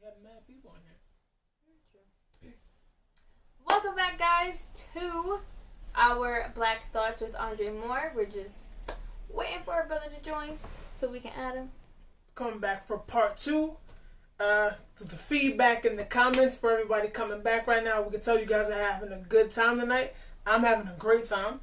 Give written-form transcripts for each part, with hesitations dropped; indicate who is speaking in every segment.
Speaker 1: got mad people in here.
Speaker 2: Welcome back, guys, to our Black Thoughts with Andre Moore. We're just waiting for our brother to join so we can add him.
Speaker 1: Coming back for part two. The feedback in the comments for everybody coming back right now. We can tell you guys are having a good time tonight. I'm having a great time.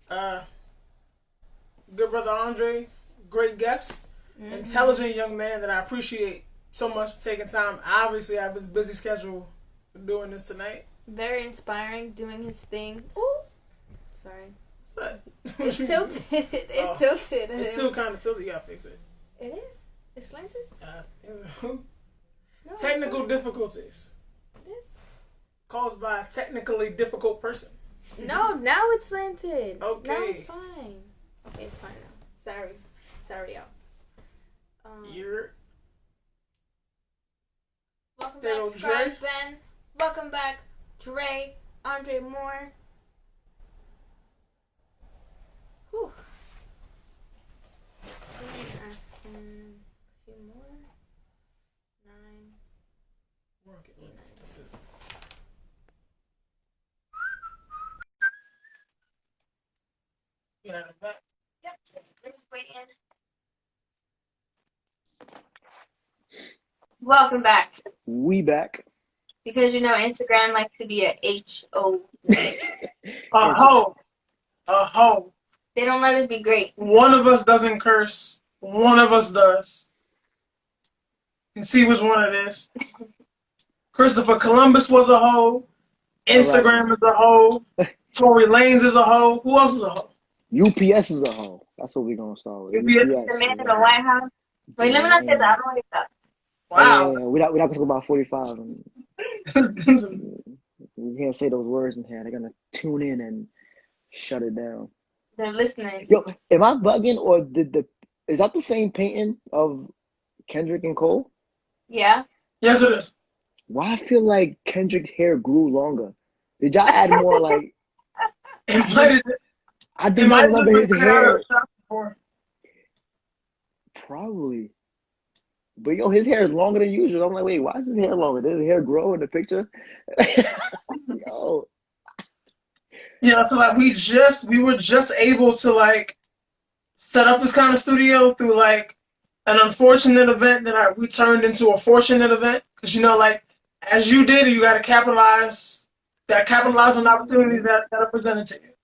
Speaker 1: Good brother Andre, great guest, intelligent young man that I appreciate so much for taking time. Obviously, I have his busy schedule for doing this tonight.
Speaker 2: Very inspiring, doing his thing. Ooh, sorry.
Speaker 1: What's that?
Speaker 2: It tilted. It tilted.
Speaker 1: It's still kind of tilted. You gotta fix it.
Speaker 2: It is? It's slanted? No,
Speaker 1: Technical difficulties
Speaker 2: It is?
Speaker 1: caused by a technically difficult person.
Speaker 2: No, now it's slanted.
Speaker 1: Okay.
Speaker 2: Now it's fine. Okay, it's fine now. Sorry, y'all.
Speaker 1: You're
Speaker 2: Welcome
Speaker 1: There
Speaker 2: back,
Speaker 1: goes
Speaker 2: Scribe
Speaker 1: Dre.
Speaker 2: Ben. Welcome back, Dre, Andre Moore. Whew. I'm gonna ask him a few more. 9,
Speaker 1: working.
Speaker 2: 8, 9.
Speaker 1: You know, back.
Speaker 2: Yep, just waiting. Welcome back.
Speaker 3: We back.
Speaker 2: Because Instagram likes to be a HO.
Speaker 1: A hoe. A hoe.
Speaker 2: They don't let us be great.
Speaker 1: One of us doesn't curse. One of us does. You can see which one it is. Christopher Columbus was a hoe. Instagram is a hoe. Tory Lanez is a hoe. Who else is a hoe?
Speaker 3: UPS is a hoe. That's what we're gonna start with.
Speaker 2: The man in the White House. Wait, let me not say that. I don't want to get that.
Speaker 1: Wow.
Speaker 3: Yeah, we're not gonna talk about 45. We can't say those words in here. They're gonna tune in and shut it down.
Speaker 2: They're listening.
Speaker 3: Yo, am I bugging or is that the same painting of Kendrick and Cole?
Speaker 2: Yeah.
Speaker 1: Yes, it is.
Speaker 3: Why I feel like Kendrick's hair grew longer? Did y'all add more like?
Speaker 1: It might have
Speaker 3: I do not remember his hair.
Speaker 1: Before.
Speaker 3: Probably. But his hair is longer than usual. I'm like, wait, why is his hair longer? Does his hair grow in the picture? Yo.
Speaker 1: Yeah, so like we were just able to like set up this kind of studio through like an unfortunate event that we turned into a fortunate event because like as you did, you got to capitalize on opportunities that are presented to you.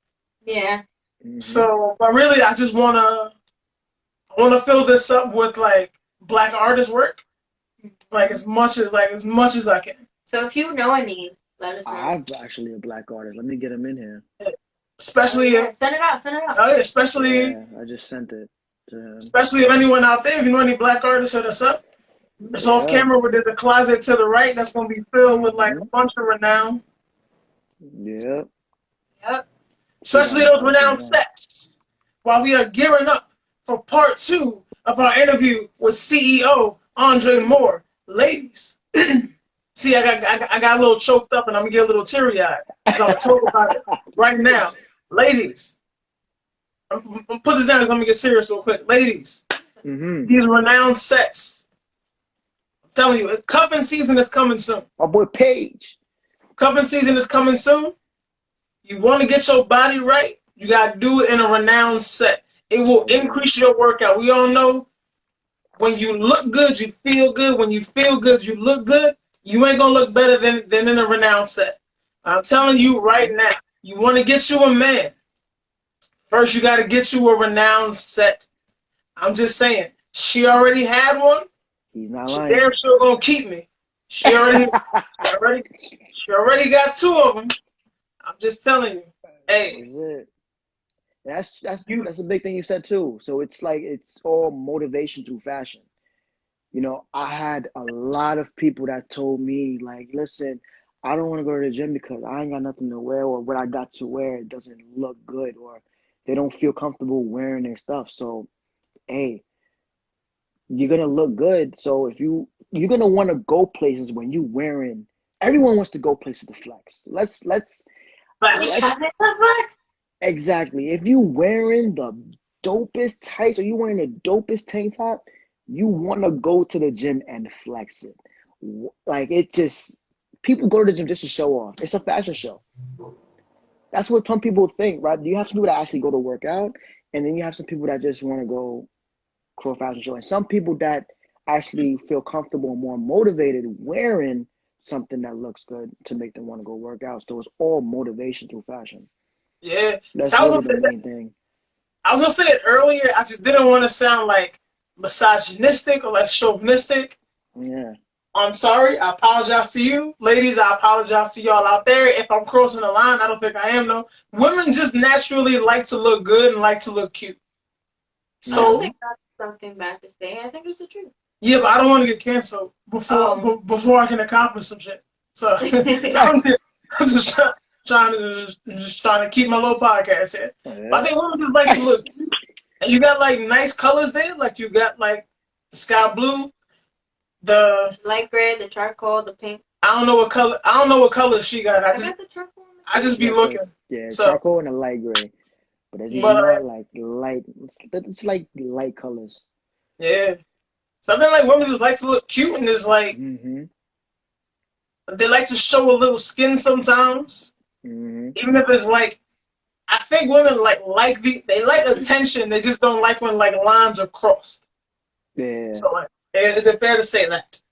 Speaker 2: Yeah.
Speaker 3: Mm-hmm.
Speaker 1: So, but really, I just wanna fill this up with like Black artist work, like as much as I can.
Speaker 2: So if you know any, let us know.
Speaker 3: I'm actually a Black artist. Let me get him in here.
Speaker 1: Especially
Speaker 2: send it out.
Speaker 1: especially
Speaker 3: Yeah, I just sent it to him.
Speaker 1: Especially if anyone out there, if you know any Black artists, hit us up. It's off camera where there's a closet to the right that's gonna be filled with like a bunch of renown.
Speaker 3: Yep.
Speaker 1: Especially those renowned sets. While we are gearing up for part 2 of our interview with CEO Andre Moore. Ladies, see, I got a little choked up and I'm gonna get a little teary-eyed because I'm talking about it right now. Ladies, I'm gonna put this down because I'm gonna get serious real quick. Ladies, these renowned sets. I'm telling you, cuffing season is coming soon.
Speaker 3: My boy Paige.
Speaker 1: Cuffing season is coming soon. You want to get your body right, you got to do it in a renowned set. It will increase your workout. We all know when you look good, you feel good. When you feel good, you look good. You ain't going to look better than in a renowned set. I'm telling you right now, you want to get you a man. First, you got to get you a renowned set. I'm just saying, she already had one.
Speaker 3: He's not
Speaker 1: She
Speaker 3: lying.
Speaker 1: damn sure going to keep me. She already got 2 of them. I'm just telling you. Hey.
Speaker 3: That's a big thing you said too. So it's like it's all motivation through fashion. I had a lot of people that told me like, listen, I don't want to go to the gym because I ain't got nothing to wear, or what I got to wear it doesn't look good, or they don't feel comfortable wearing their stuff. So, hey, you're gonna look good. So if you're gonna want to go places when you wearing. Everyone wants to go places to flex. Let's exactly. If you wearing the dopest tights or you wearing the dopest tank top, you want to go to the gym and flex it. Like it's just people go to the gym just to show off. It's a fashion show. That's what some people think, right? You have some people that actually go to work out, and then you have some people that just want to go for a fashion show, and some people that actually feel comfortable and more motivated wearing something that looks good to make them want to go work out. So it's all motivation through fashion.
Speaker 1: Yeah. So
Speaker 3: That's really the main thing.
Speaker 1: I was gonna say it earlier. I just didn't want to sound like misogynistic or like chauvinistic.
Speaker 3: Yeah.
Speaker 1: I'm sorry. I apologize to you, ladies. I apologize to y'all out there if I'm crossing the line. I don't think I am though. Women just naturally like to look good and like to look cute.
Speaker 2: I don't
Speaker 1: So
Speaker 2: think that's something bad to say. I think it's the truth.
Speaker 1: yeah, but I don't want to get canceled before I can accomplish some shit. So I'm just trying to keep my little podcast here.
Speaker 3: Yeah.
Speaker 1: But I think women just like to look cute. And you got like nice colors there. Like you got like the sky blue, the
Speaker 2: light gray, the charcoal, the pink.
Speaker 1: I don't know what color. I don't know what color she got.
Speaker 2: I got the charcoal.
Speaker 1: I just be looking.
Speaker 3: Yeah,
Speaker 1: so,
Speaker 3: charcoal and a light gray. But as you know, like light, it's like light colors.
Speaker 1: Yeah. Something like women just like to look cute, and it's like they like to show a little skin sometimes. Even if it's like, I think women they like attention. They just don't like when like lines are crossed.
Speaker 3: Yeah.
Speaker 1: So like, is it fair to say that?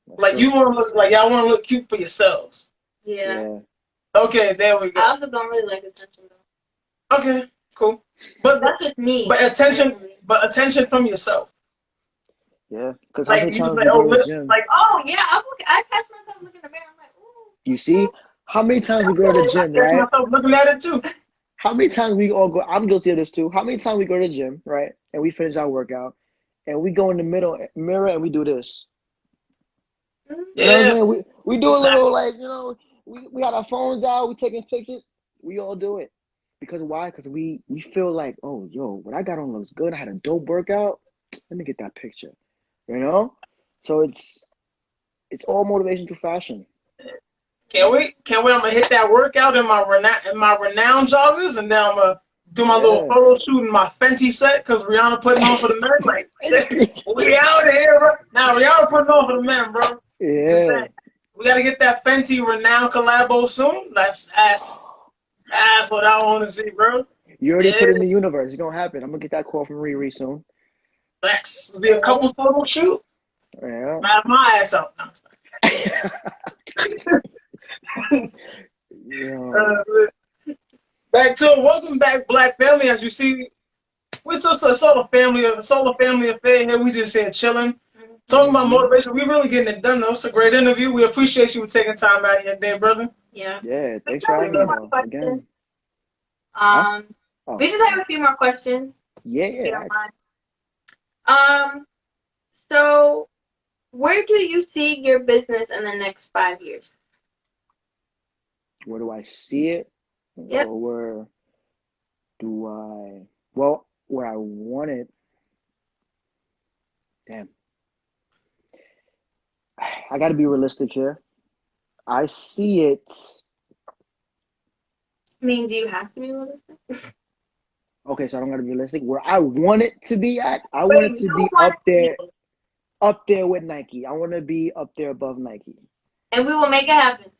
Speaker 1: Like you want to look like y'all want to look cute for yourselves.
Speaker 2: Yeah.
Speaker 1: Okay, there we go.
Speaker 2: I also don't really like attention though.
Speaker 1: Okay, cool. But
Speaker 2: that's just me.
Speaker 1: But attention from yourself.
Speaker 3: Yeah, because
Speaker 1: like,
Speaker 3: how many times
Speaker 1: like,
Speaker 3: we go to the gym?
Speaker 2: Like, oh yeah, I catch myself looking in the mirror. I'm like, ooh.
Speaker 3: You see, how many times we go to the gym, right?
Speaker 1: I catch myself looking at it too.
Speaker 3: How many times we all go? I'm guilty of this too. How many times we go to the gym, right? And we finish our workout, and we go in the mirror and we do this.
Speaker 1: Yeah.
Speaker 3: You know what I mean? We do a little like, you know, we got our phones out, we taking pictures. We all do it. Because why? Because we feel like, oh, yo, what I got on looks good. I had a dope workout. Let me get that picture. You know? So it's all motivation through fashion.
Speaker 1: Can't wait. I'm gonna hit that workout in my renowned joggers, and then I'm gonna do my little photo shoot in my Fenty set because Rihanna putting on for the men. Like we out here, bro. Now Rihanna putting on for the men, bro.
Speaker 3: Yeah.
Speaker 1: We gotta get that Fenty renowned collabo soon. That's what I want to see, bro.
Speaker 3: You already put it in the universe. It's gonna happen. I'm gonna get that call from Riri soon.
Speaker 1: Thanks. It'll be a couple photo shoot.
Speaker 3: Yeah.
Speaker 1: Laugh my ass out. Back to it. Welcome back, Black family. As you see, we're just a solo family affair here. We just here chilling, talking about motivation. We really getting it done though. It's a great interview. We appreciate you taking time out of your day, brother.
Speaker 2: Yeah.
Speaker 3: Yeah. Thanks for having me again.
Speaker 2: We just have a few more questions.
Speaker 3: Yeah.
Speaker 2: So where do you see your business in the next 5 years?
Speaker 3: Where do I see it?
Speaker 2: Yep.
Speaker 3: Or where do I? Well, where I want it. Damn. I got to be realistic here. I see it.
Speaker 2: I mean, do you have to be realistic?
Speaker 3: Okay, so I don't got to be realistic. Where I want it to be at, I want it to be up there with Nike. I want to be up there above Nike.
Speaker 2: And we will make it happen.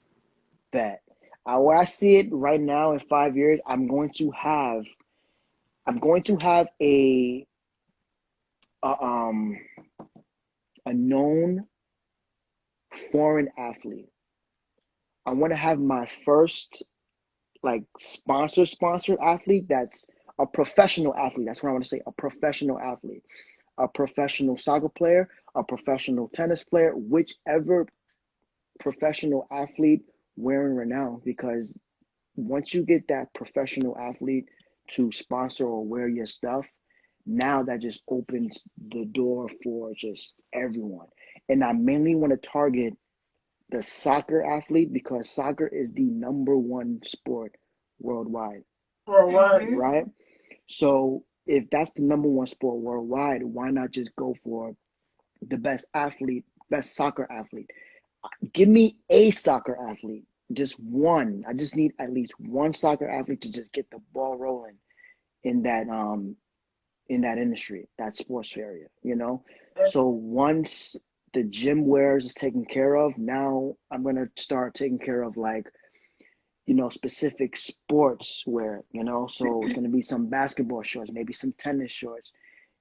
Speaker 3: That. Where I see it right now in 5 years, I'm going to have a known foreign athlete. I want to have my first like sponsored athlete that's a professional athlete. That's what I want to say, a professional athlete. A professional soccer player, a professional tennis player, whichever professional athlete wearing renown, because once you get that professional athlete to sponsor or wear your stuff, now that just opens the door for just everyone. And I mainly want to target the soccer athlete because soccer is the #1 sport worldwide. Right? So if that's the #1 sport worldwide, why not just go for the best soccer athlete? Give me a soccer athlete, just one. I just need at least one soccer athlete to just get the ball rolling in that industry, that sports area, you know? So once the gym wears is taken care of, now I'm gonna start taking care of like, specific sports wear, so it's gonna be some basketball shorts, maybe some tennis shorts.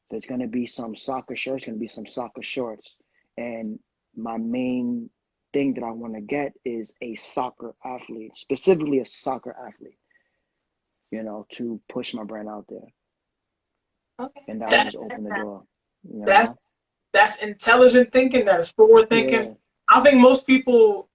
Speaker 3: There's gonna be some soccer shirts, gonna be some soccer shorts. And my main thing that I want to get is a soccer athlete, specifically a soccer athlete, to push my brand out there.
Speaker 2: Okay.
Speaker 3: And that would
Speaker 1: That
Speaker 3: just open the door, you
Speaker 1: that's
Speaker 3: know?
Speaker 1: that's intelligent thinking. That is forward thinking.
Speaker 3: Yeah,
Speaker 1: I think most people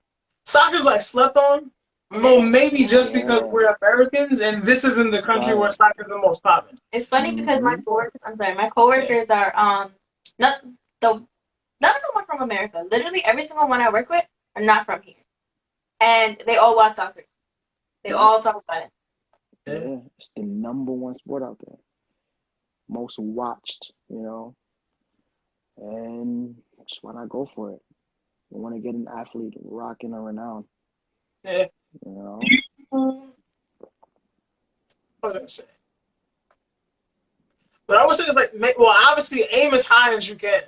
Speaker 1: soccer's like slept on. Well, maybe just because
Speaker 3: yeah,
Speaker 1: we're Americans and this isn't the country where
Speaker 3: right.
Speaker 1: soccer's the most popping.
Speaker 2: It's funny because
Speaker 3: Mm-hmm.
Speaker 2: my
Speaker 1: Yeah.
Speaker 2: coworkers are not the none of them are from America. Literally every single one I work with are not from here, and they all watch soccer. They
Speaker 3: Yeah,
Speaker 2: all talk about it.
Speaker 1: Yeah.
Speaker 3: yeah. It's the number one sport out there, most watched, and that's why I go for it. I want to get an athlete rocking or renowned,
Speaker 1: Yeah.
Speaker 3: you know?
Speaker 1: You, what was I gonna say? But I would say it's like, well, obviously aim as high as you can.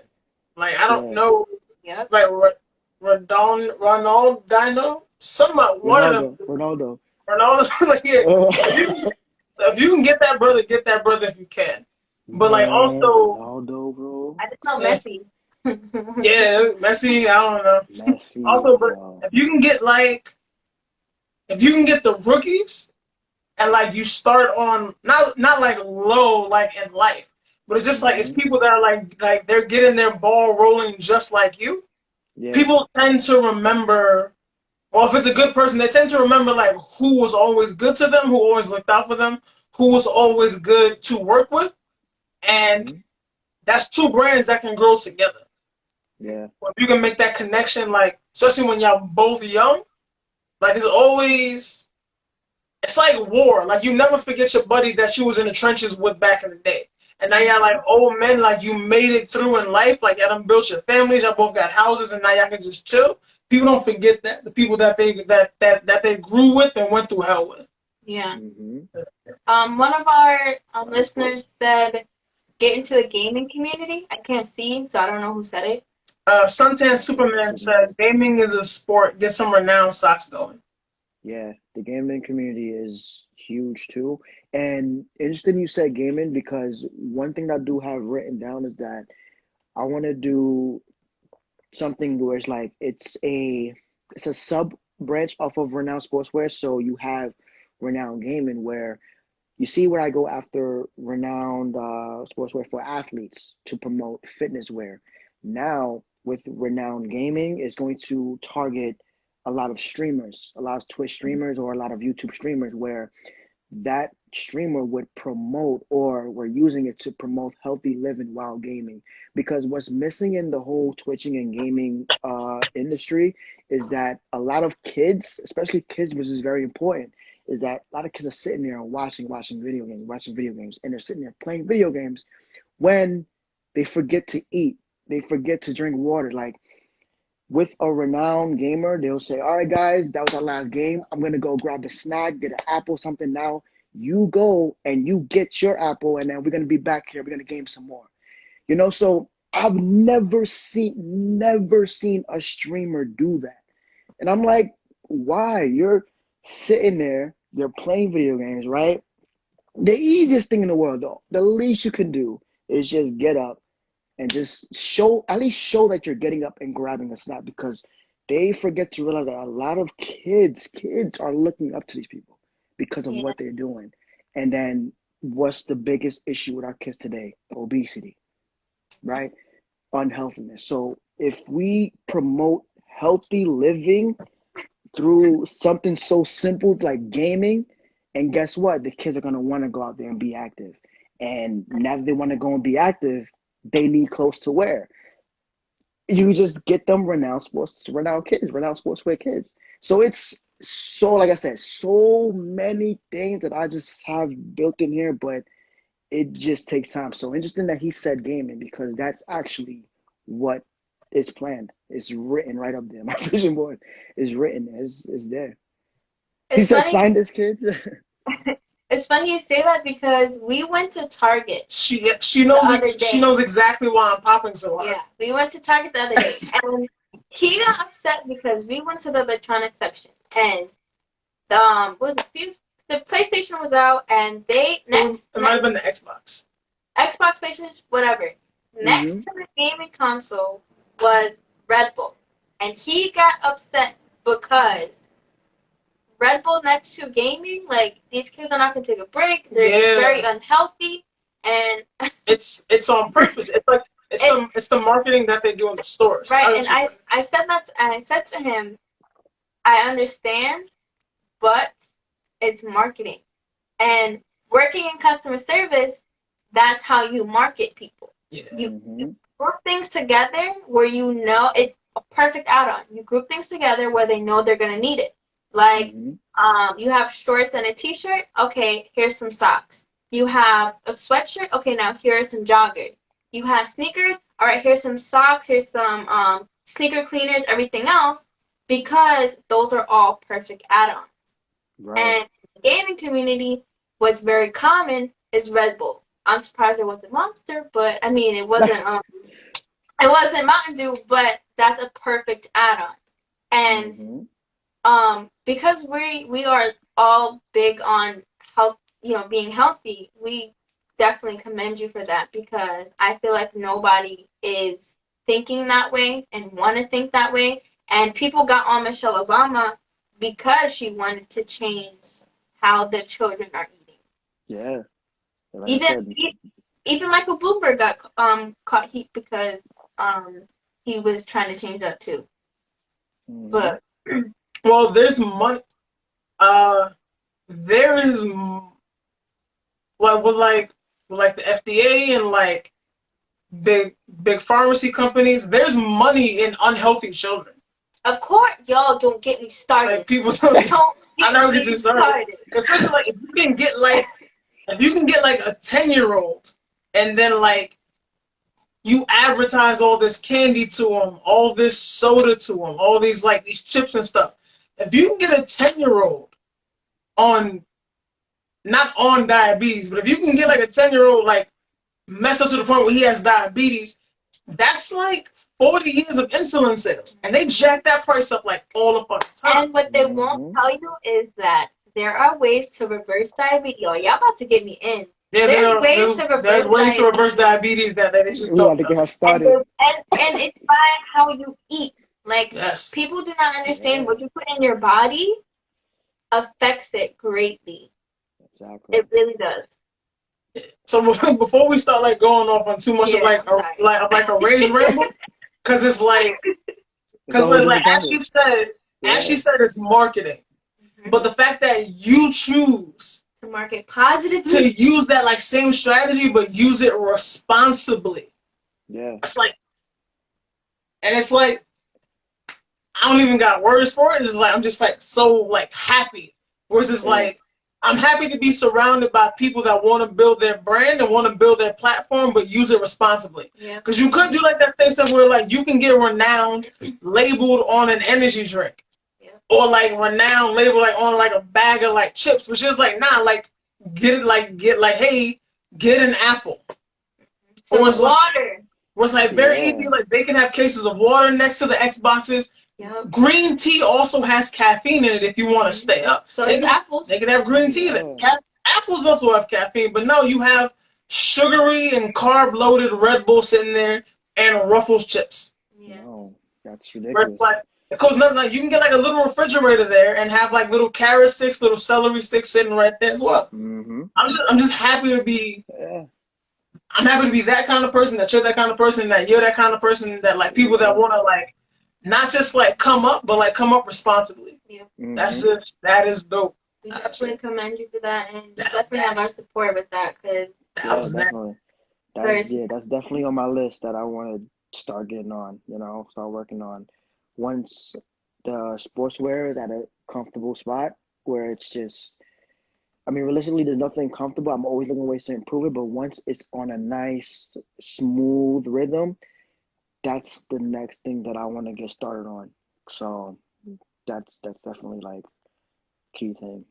Speaker 1: Like I don't
Speaker 3: Yeah.
Speaker 1: know,
Speaker 2: Yep.
Speaker 1: like Ronaldinho, some one of them,
Speaker 3: Ronaldo.
Speaker 1: Ronaldo. Like yeah, if you can get that brother if you can. But like
Speaker 3: Man,
Speaker 1: also,
Speaker 3: Ronaldo, bro.
Speaker 2: I just know
Speaker 1: yeah,
Speaker 2: Messi.
Speaker 1: yeah, Messi. I don't know.
Speaker 3: Messi,
Speaker 1: Also, but
Speaker 3: yo.
Speaker 1: if you can get if you can get the rookies and like you start on not like low like in life, but it's just like it's
Speaker 3: Mm-hmm.
Speaker 1: people that are like they're getting their ball rolling just like you.
Speaker 3: Yeah.
Speaker 1: People tend to remember, or if it's a good person, they tend to remember like who was always good to them, who always looked out for them, who was always good to work with, and
Speaker 3: Mm-hmm.
Speaker 1: that's two brands that can grow together.
Speaker 3: Yeah.
Speaker 1: If you can make that connection, like especially when y'all both young, like it's like war. Like you never forget your buddy that you was in the trenches with back in the day. And now y'all like old men, like you made it through in life, like y'all done built your families, y'all both got houses, and now y'all can just chill. People don't forget that the people that they grew with and went through hell with.
Speaker 2: Yeah.
Speaker 3: Mm-hmm.
Speaker 2: One of our
Speaker 3: Very important.
Speaker 2: listeners said, "Get into the gaming community." I can't see, so I don't know who said it.
Speaker 1: Suntan
Speaker 3: Suntan
Speaker 1: Superman
Speaker 3: Superman.
Speaker 1: said, "Gaming is a sport. Get some renowned stocks going."
Speaker 3: Yeah, the gaming community is huge too. And interesting you said gaming because one thing that I do have written down is that I want to do something where it's like it's a sub branch off of Renowned Sportswear. So you have Renowned Gaming where you see where I go after Renowned Sportswear for athletes to promote fitness wear. Now with Renowned Gaming is going to target a lot of streamers, a lot of Twitch streamers or a lot of YouTube streamers where that streamer would promote or we're using it to promote healthy living while gaming, because what's missing in the whole twitching and gaming industry is that a lot of kids, especially kids, which is very important, is that a lot of kids are sitting there and watching video games, and they're sitting there playing video games when they forget to eat, they forget to drink water. Like with a renowned gamer, they'll say, "All right, guys, that was our last game. I'm gonna go grab a snack, get an apple, something now. You go and you get your apple, and then we're gonna be back here. We're gonna game some more." So I've never seen a streamer do that. And I'm like, why? You're sitting there, you're playing video games, right? The easiest thing in the world, though, the least you can do is just get up and just at least show that you're getting up and grabbing a snack, because they forget to realize that a lot of kids are looking up to these people because of
Speaker 2: Yeah.
Speaker 3: what they're doing. And then what's the biggest issue with our kids today? Obesity, right? Unhealthiness. So if we promote healthy living through something so simple like gaming, and guess what? The kids are going to want to go out there and be active. And now that they want to go and be active, they need clothes to wear. You just get them renowned sportswear kids. So it's so, like I said, so many things that I just have built in here, but it just takes time. So interesting that he said gaming, because that's actually what is planned. It's written right up there. My vision board is written. Is there. He
Speaker 2: It's
Speaker 3: said,
Speaker 2: funny.
Speaker 3: "Sign this, kid."
Speaker 2: It's funny you say that because we went to Target
Speaker 1: She
Speaker 2: the other
Speaker 1: she
Speaker 2: day.
Speaker 1: knows exactly why I'm popping so hard.
Speaker 2: Yeah, we went to Target the other day, and he got upset because we went to the electronics section, and what was it? The PlayStation was out, and
Speaker 1: It might have been the Xbox.
Speaker 2: Xbox, PlayStation, whatever. Next to the gaming console was Red Bull, and he got upset because Red Bull next to gaming, like these kids are not gonna take a break. It's very unhealthy, and
Speaker 1: it's on purpose. It's like it's the marketing that they do in the stores.
Speaker 2: Right, and I said that, and I said to him, I understand, but it's marketing, and working in customer service, that's how you market people.
Speaker 1: Yeah.
Speaker 2: You group things together where you know it's a perfect add-on. You group things together where they know they're gonna need it. Like, you have shorts and a t-shirt. Okay, here's some socks. You have a sweatshirt. Okay, now here are some joggers. You have sneakers. All right, here's some socks. Here's some sneaker cleaners. Everything else, because those are all perfect add-ons.
Speaker 3: Right.
Speaker 2: And the gaming community, what's very common is Red Bull. I'm surprised it wasn't Monster, but I mean it wasn't it wasn't Mountain Dew, but that's a perfect add-on. And because we are all big on health, being healthy, we definitely commend you for that, because I feel like nobody is thinking that way and want to think that way. And people got on Michelle Obama because she wanted to change how the children are eating.
Speaker 3: Yeah. Like
Speaker 2: Even Michael Bloomberg got caught heat because he was trying to change that too. But
Speaker 1: well, there's money. There is like with the FDA and like big pharmacy companies. There's money in unhealthy children.
Speaker 2: Of course, y'all don't get me started.
Speaker 1: Like people don't I never get you started. Especially like if you can get like a 10-year-old and then like you advertise all this candy to them, all this soda to them, all these like these chips and stuff. If you can get a 10-year-old not on diabetes, but if you can get like a 10-year-old like messed up to the point where he has diabetes, that's like 40 years of insulin sales. And they jack that price up like all the fucking time.
Speaker 2: And what they won't tell you is that there are ways to reverse diabetes. Yo, y'all about to get me in.
Speaker 1: Yeah, there's ways to reverse diabetes that they just don't know.
Speaker 2: And it's by how you eat. Like, people do not understand what you put in your body affects it greatly.
Speaker 3: Exactly.
Speaker 2: It really does.
Speaker 1: So before we start like going off on too much of like a raised ramble, because it's like as she said, it's marketing. But the fact that you choose
Speaker 2: to market positively,
Speaker 1: to use that like same strategy but use it responsibly.
Speaker 3: Yeah.
Speaker 1: It's like I don't even got words for it. It's like I'm just like so like happy. Versus like I'm happy to be surrounded by people that want to build their brand and want to build their platform, but use it responsibly.
Speaker 2: Yeah.
Speaker 1: Because you could do like that same stuff where like you can get renowned labeled on an energy drink. Or like renowned label like on like a bag of like chips, which is like like get an apple.
Speaker 2: Some
Speaker 1: or it's
Speaker 2: water.
Speaker 1: Or it's like very easy, like they can have cases of water next to the Xboxes.
Speaker 2: Yep.
Speaker 1: Green tea also has caffeine in it if you want to stay up.
Speaker 2: So it's apples.
Speaker 1: They can have green tea. Apples also have caffeine, but no, you have sugary and carb loaded Red Bull sitting there and Ruffles chips.
Speaker 2: Yeah.
Speaker 3: No, that's ridiculous.
Speaker 1: Because like you can get like a little refrigerator there and have like little carrot sticks, little celery sticks sitting right there as well. I'm just happy to be. I'm happy to be that kind of person. That you're that kind of person. That you're that kind of person. That like people that want to like not just like come up, but like come up responsibly.
Speaker 2: Yeah.
Speaker 1: That is dope.
Speaker 2: We definitely commend you for that, and you definitely have our support with that, because
Speaker 3: definitely. That's definitely on my list that I want to start getting on. Start working on. Once the sportswear is at a comfortable spot where it's just, I mean, realistically, there's nothing comfortable. I'm always looking ways to improve it, but once it's on a nice, smooth rhythm, that's the next thing that I want to get started on. So that's definitely like key thing.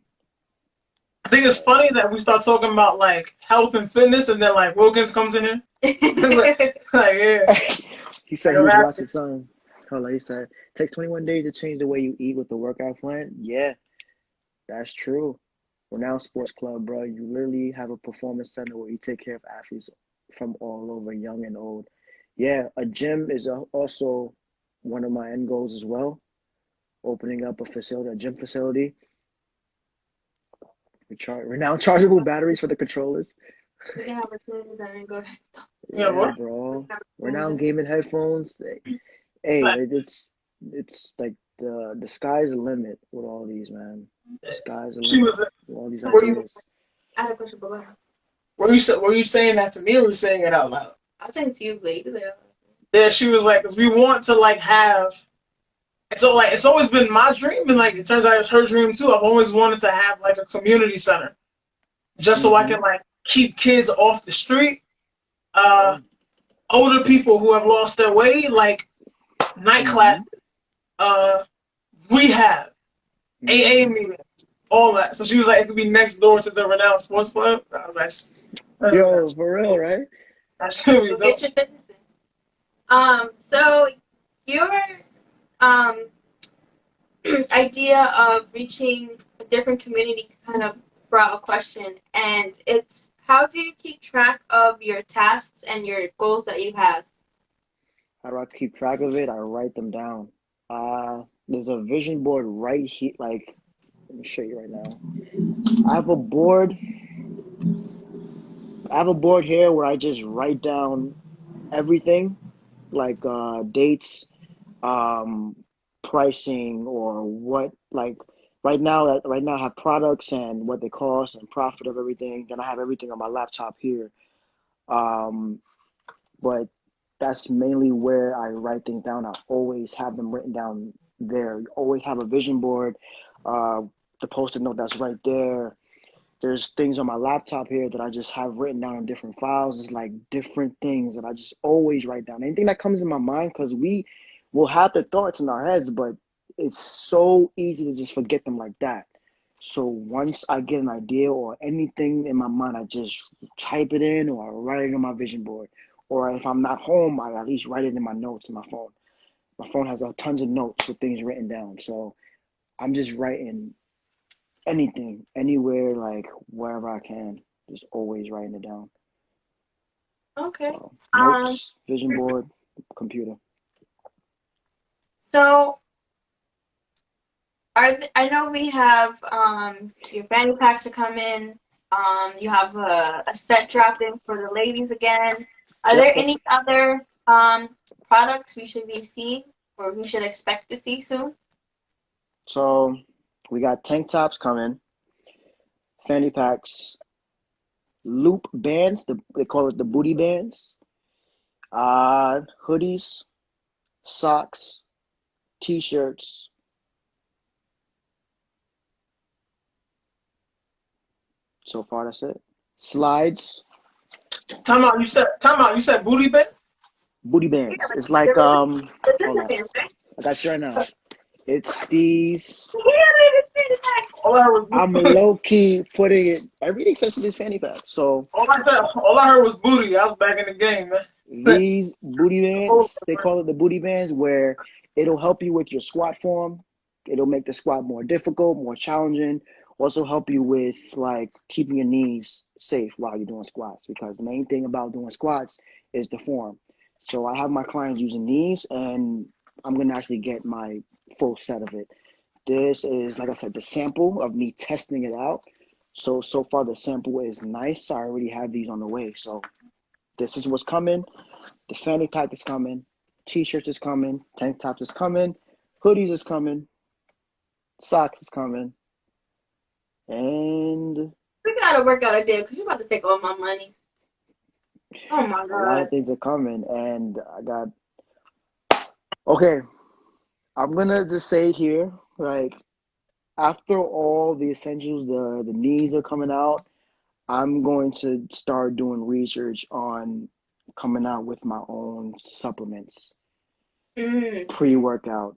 Speaker 1: think it's funny that we start talking about like health and fitness, and then like Wilkins comes in here. Like yeah,
Speaker 3: He said
Speaker 1: like,
Speaker 3: he
Speaker 1: I'm
Speaker 3: was
Speaker 1: happy.
Speaker 3: watching something. Hold on, he said, takes 21 days to change the way you eat with the workout plan. Yeah, that's true. Renowned Sports Club, bro. You literally have a performance center where you take care of athletes from all over, young and old. Yeah, a gym is also one of my end goals as well. Opening up a facility, a gym facility. Renowned chargeable batteries for the controllers.
Speaker 2: We can have a clean and go.
Speaker 1: Yeah,
Speaker 3: Yeah,
Speaker 1: what?
Speaker 3: bro. Renowned gaming headphones. Hey,
Speaker 1: But
Speaker 3: it's like the sky's the limit with all these, man. Sky's the
Speaker 1: she
Speaker 3: limit
Speaker 1: was.
Speaker 3: with all these
Speaker 1: Were you
Speaker 3: ideas.
Speaker 2: I had a question, but go ahead.
Speaker 1: were you saying that to me, or were you saying it out loud?
Speaker 2: I was saying to you, but you can say that.
Speaker 1: Yeah, she was like, because we want to like have. And so like it's always been my dream, and like it turns out it's her dream too. I've always wanted to have like a community center, just so I
Speaker 3: Mm-hmm.
Speaker 1: can like keep kids off the street.
Speaker 3: Yeah.
Speaker 1: Older people who have lost their way, like night
Speaker 3: Mm-hmm.
Speaker 1: classes, uh, rehab, AA
Speaker 3: Mm-hmm.
Speaker 1: meetings, all that. So she was like, it could be next door to the Renowned Sports Club. I was like,
Speaker 3: Yo, for real, right?
Speaker 1: that's gonna be
Speaker 2: Go get
Speaker 1: dope.
Speaker 2: your fitness in. So your um idea of reaching a different community kind of brought a question, and it's how do you keep track of your tasks and your goals that you have?
Speaker 3: How do I keep track of it? I write them down. There's a vision board right here. Like, let me show you right now. I have a board. I have a board here where I just write down everything, like dates, um, pricing, or what. Like right now I have products and what they cost and profit of everything. Then I have everything on my laptop here. Um, but that's mainly where I write things down. I always have them written down there. You always have a vision board, uh, the post-it note that's right there. There's things on my laptop here that I just have written down in different files. It's like different things that I just always write down. Anything that comes in my mind, because we will have the thoughts in our heads, but it's so easy to just forget them like that. So once I get an idea or anything in my mind, I just type it in or I write it on my vision board. Or if I'm not home, I at least write it in my notes in my phone. My phone has tons of notes with things written down. So I'm just writing anything, anywhere, like wherever I can, just always writing it down.
Speaker 2: Okay.
Speaker 3: So
Speaker 2: Um.
Speaker 3: notes, vision board, computer.
Speaker 2: So I know we have your fanny packs are coming. You have a set dropping for the ladies again. Are
Speaker 3: Yep,
Speaker 2: there
Speaker 3: yep.
Speaker 2: any other products we should be seeing or we should expect to see soon?
Speaker 3: So we got tank tops coming, fanny packs, loop bands. They call it the booty bands. Hoodies, socks, t-shirts. So far, that's it. Slides,
Speaker 1: Time out. You said booty bit.
Speaker 3: booty
Speaker 2: Yeah,
Speaker 3: bands.
Speaker 2: but
Speaker 3: It's like
Speaker 2: they're
Speaker 3: hold on.
Speaker 2: fancy.
Speaker 3: I got you right now. It's these.
Speaker 2: Yeah, fanny pack.
Speaker 1: All I heard
Speaker 3: I'm
Speaker 1: was
Speaker 3: low key putting it everything except for this fanny pack. So
Speaker 1: all I heard was booty. I was back in the game, man.
Speaker 3: these booty bands, they call it the booty bands, where it'll help you with your squat form. It'll make the squat more difficult, more challenging. Also help you with like keeping your knees safe while you're doing squats, because the main thing about doing squats is the form. So I have my clients using these, and I'm gonna actually get my full set of it. This is, like I said, the sample of me testing it out. So far the sample is nice. I already have these on the way. So this is what's coming. The fanny pack is coming. T-shirts is coming. Tank tops is coming. Hoodies is coming. Socks is coming. And
Speaker 2: We gotta work out a deal because you're about to take all my money. Oh my
Speaker 3: a lot of
Speaker 2: god.
Speaker 3: things are coming. And I got, okay, I'm gonna just say here, like, after all the essentials, the needs are coming out, I'm going to start doing research on coming out with my own supplements,
Speaker 2: Mm,
Speaker 3: pre-workout,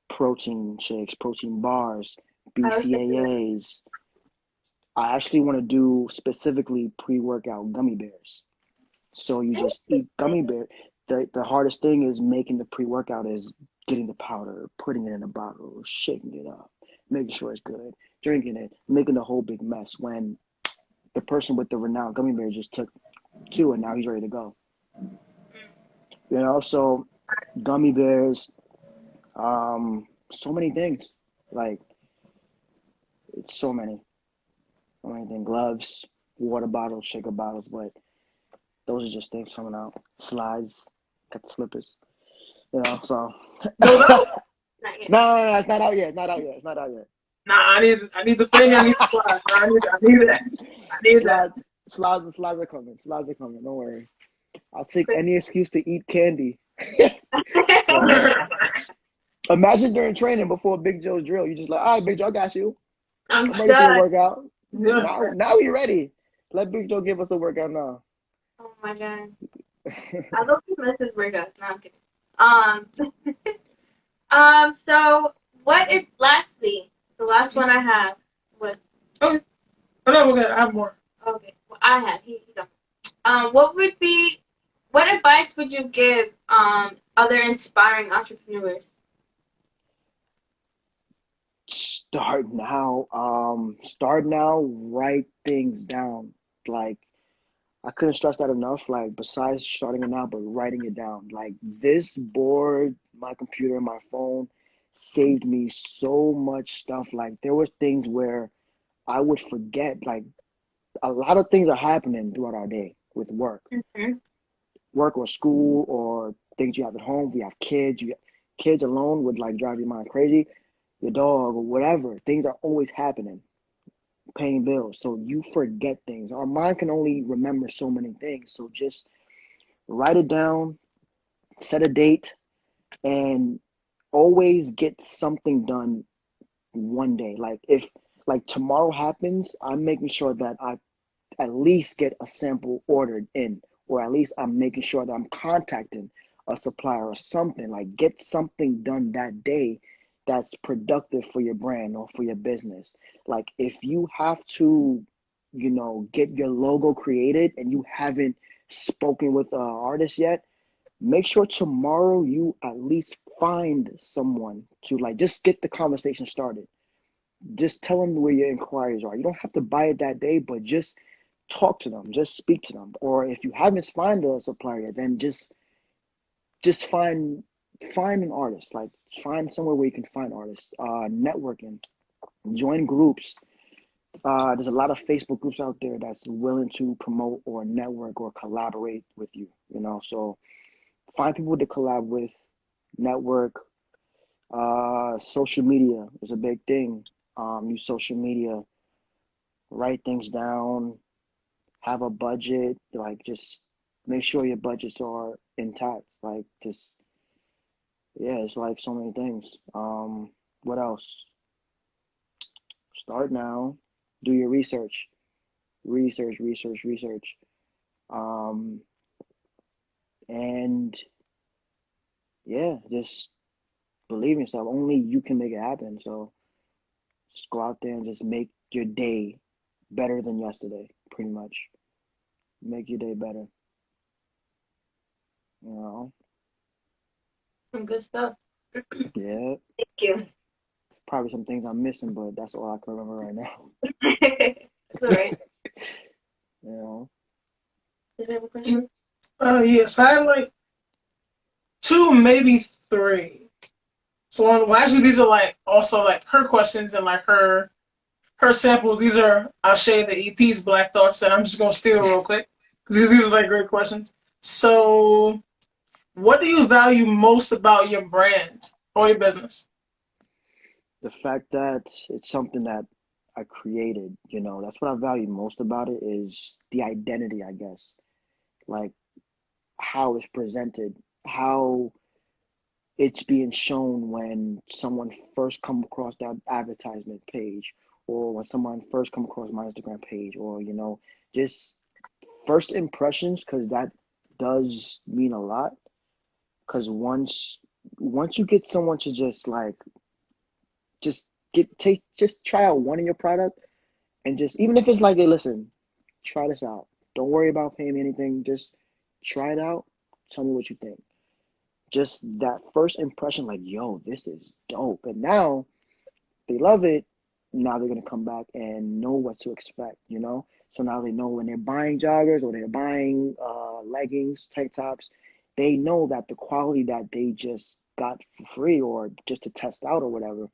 Speaker 3: protein shakes, protein bars,
Speaker 2: I was thinking that.
Speaker 3: BCAAs, I actually want to do specifically pre-workout gummy bears. So you just eat gummy bear. The hardest thing is making the pre-workout is getting the powder, putting it in a bottle, shaking it up, making sure it's good, drinking it, making the whole big mess when the person with the renowned gummy bear just took two and now he's ready to go. So gummy bears, so many things. Like it's so many things. Gloves, water bottles, shaker bottles, but those are just things coming out. Slides, got the slippers. So
Speaker 1: Those out?
Speaker 2: Not yet.
Speaker 3: no, it's not out yet. It's not out yet. It's not out yet.
Speaker 1: Nah, I need the thing. I need the fly. I need that. I need that.
Speaker 3: Slides are coming. Slides are coming. Don't worry. I'll take any excuse to eat candy. Imagine during training before Big Joe's drill, you just like, all right, Big Joe, I got you.
Speaker 2: I'm
Speaker 3: I'm ready for the
Speaker 2: done.
Speaker 3: workout.
Speaker 1: Yeah.
Speaker 3: Now we ready. Let Big Joe give us a workout now.
Speaker 2: Oh my god. I love to miss his workouts. No, I'm kidding. So what if lastly, the last one I have was
Speaker 1: Okay. Oh, no, we're good. I have more.
Speaker 2: okay. Well, I have. He go. What advice would you give other inspiring entrepreneurs?
Speaker 3: Start now. Start now. Write things down. Like I couldn't stress that enough. Like besides starting it now, but writing it down. Like this board, my computer, my phone saved me so much stuff. Like there was things where I would forget. Like a lot of things are happening throughout our day with
Speaker 2: Mm-hmm.
Speaker 3: work or school or things you have at home. We have kids. Kids alone would like drive your mind crazy. Your dog or whatever. Things are always happening. Paying bills. So you forget things. Our mind can only remember so many things. So just write it down, set a date, and always get something done one day. Like if like tomorrow happens, I'm making sure that I at least get a sample ordered in, or at least I'm making sure that I'm contacting a supplier or something. Like get something done that day that's productive for your brand or for your business. Like if you have to, get your logo created and you haven't spoken with an artist yet, make sure tomorrow you at least find someone to like just get the conversation started. Just tell them where your inquiries are. You don't have to buy it that day, but just talk to them, just speak to them. Or if you haven't found a supplier yet, then just find an artist. Like find somewhere where you can find artists. Networking, join groups. There's a lot of Facebook groups out there that's willing to promote or network or collaborate with you. So find people to collab with, network. Social media is a big thing. Use social media, write things down, have a budget, like just make sure your budgets are intact. Like just yeah, it's like so many things. What else? Start now. Do your research. Research. Um, and yeah, just believe in yourself. Only you can make it happen. So just go out there and just make your day better than yesterday, pretty much. Make your day better. You know?
Speaker 2: Some good stuff.
Speaker 3: Yeah.
Speaker 2: Thank you.
Speaker 3: Probably some things I'm missing, but that's all I can remember right now.
Speaker 2: It's alright.
Speaker 3: You know?
Speaker 2: Did you have a question?
Speaker 1: Yes, I had like two, maybe three. So well, actually, these are like also like her questions and like her samples. These are I'll share the EP's Black Thoughts that I'm just gonna steal real quick because these are like great questions. So, what do you value most about your brand or your business?
Speaker 3: The fact that it's something that I created, that's what I value most about it is the identity, I guess. Like how it's presented, how it's being shown when someone first come across that advertisement page or when someone first come across my Instagram page or just first impressions because that does mean a lot because once you get someone to just like just just try out one of your product And just, even if it's like, hey, listen, try this out. Don't worry about paying me anything. Just try it out. Tell me what you think. Just that first impression, like, yo, this is dope. And now they love it. Now they're gonna come back and know what to expect, you know? So now they know when they're buying joggers or they're buying leggings, tank tops, they know that the quality that they just got for free or just to test out or whatever,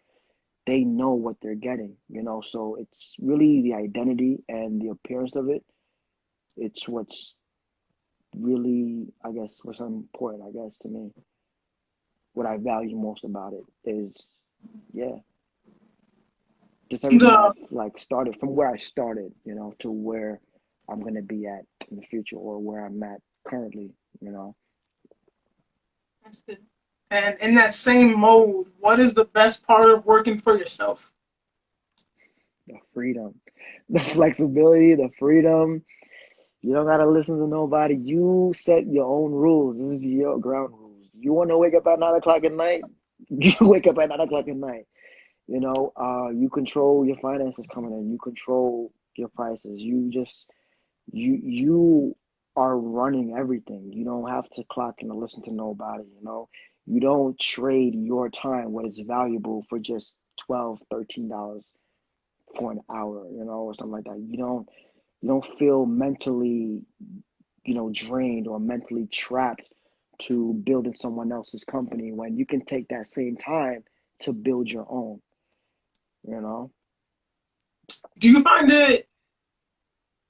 Speaker 3: they know what they're getting, you know? So it's really the identity and the appearance of it. It's what's really, I guess, what's important, I guess, to me. What I value most about it is, yeah, just everything
Speaker 1: The
Speaker 3: I've like started from where I started, you know, to where I'm gonna be at in the future or where I'm at currently, you know.
Speaker 2: That's good.
Speaker 1: and in that same mode, what is the best part of working for yourself?
Speaker 3: The freedom, the flexibility, the freedom. You don't gotta listen to nobody. You set your own rules. This is your ground rules. You wanna wake up at 9 o'clock at night? You wake up at 9 o'clock at night. You know, you control your finances coming in. You control your prices. You are running everything. You don't have to clock in and listen to nobody, you know. You don't trade your time, what is valuable, for just $12, $13 for an hour, you know, or something like that. You don't feel mentally, drained or mentally trapped to building someone else's company when you can take that same time to build your own, you know.
Speaker 1: Do you find it,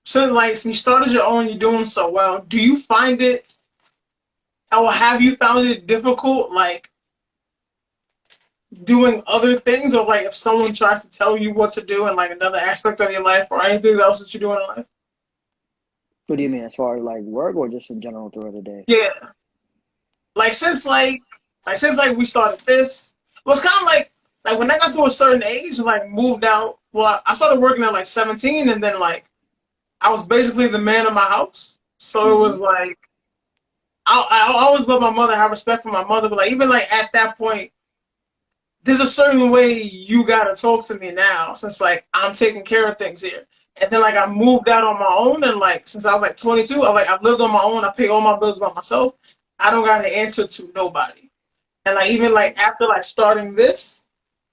Speaker 1: since you started your own, you're doing so well, do you find it, or have you found it difficult, like, doing other things, or like if someone tries to tell you what to do in like another aspect of your life or anything else that you're doing in life?
Speaker 3: What do you mean, as far as like work or just in general throughout the day?
Speaker 1: Yeah. Like since we started this, well, it's kind of like when I got to a certain age and like moved out. Well, I started working at like 17, and then like I was basically the man of my house. So it
Speaker 3: Mm-hmm.
Speaker 1: was like I always love my mother, have respect for my mother, but like even like at that point, there's a certain way you gotta talk to me now, since like I'm taking care of things here. And then like I moved out on my own, and like since I was like 22, I've lived on my own. I pay all my bills by myself. I don't got to answer to nobody. And like even like after like starting this,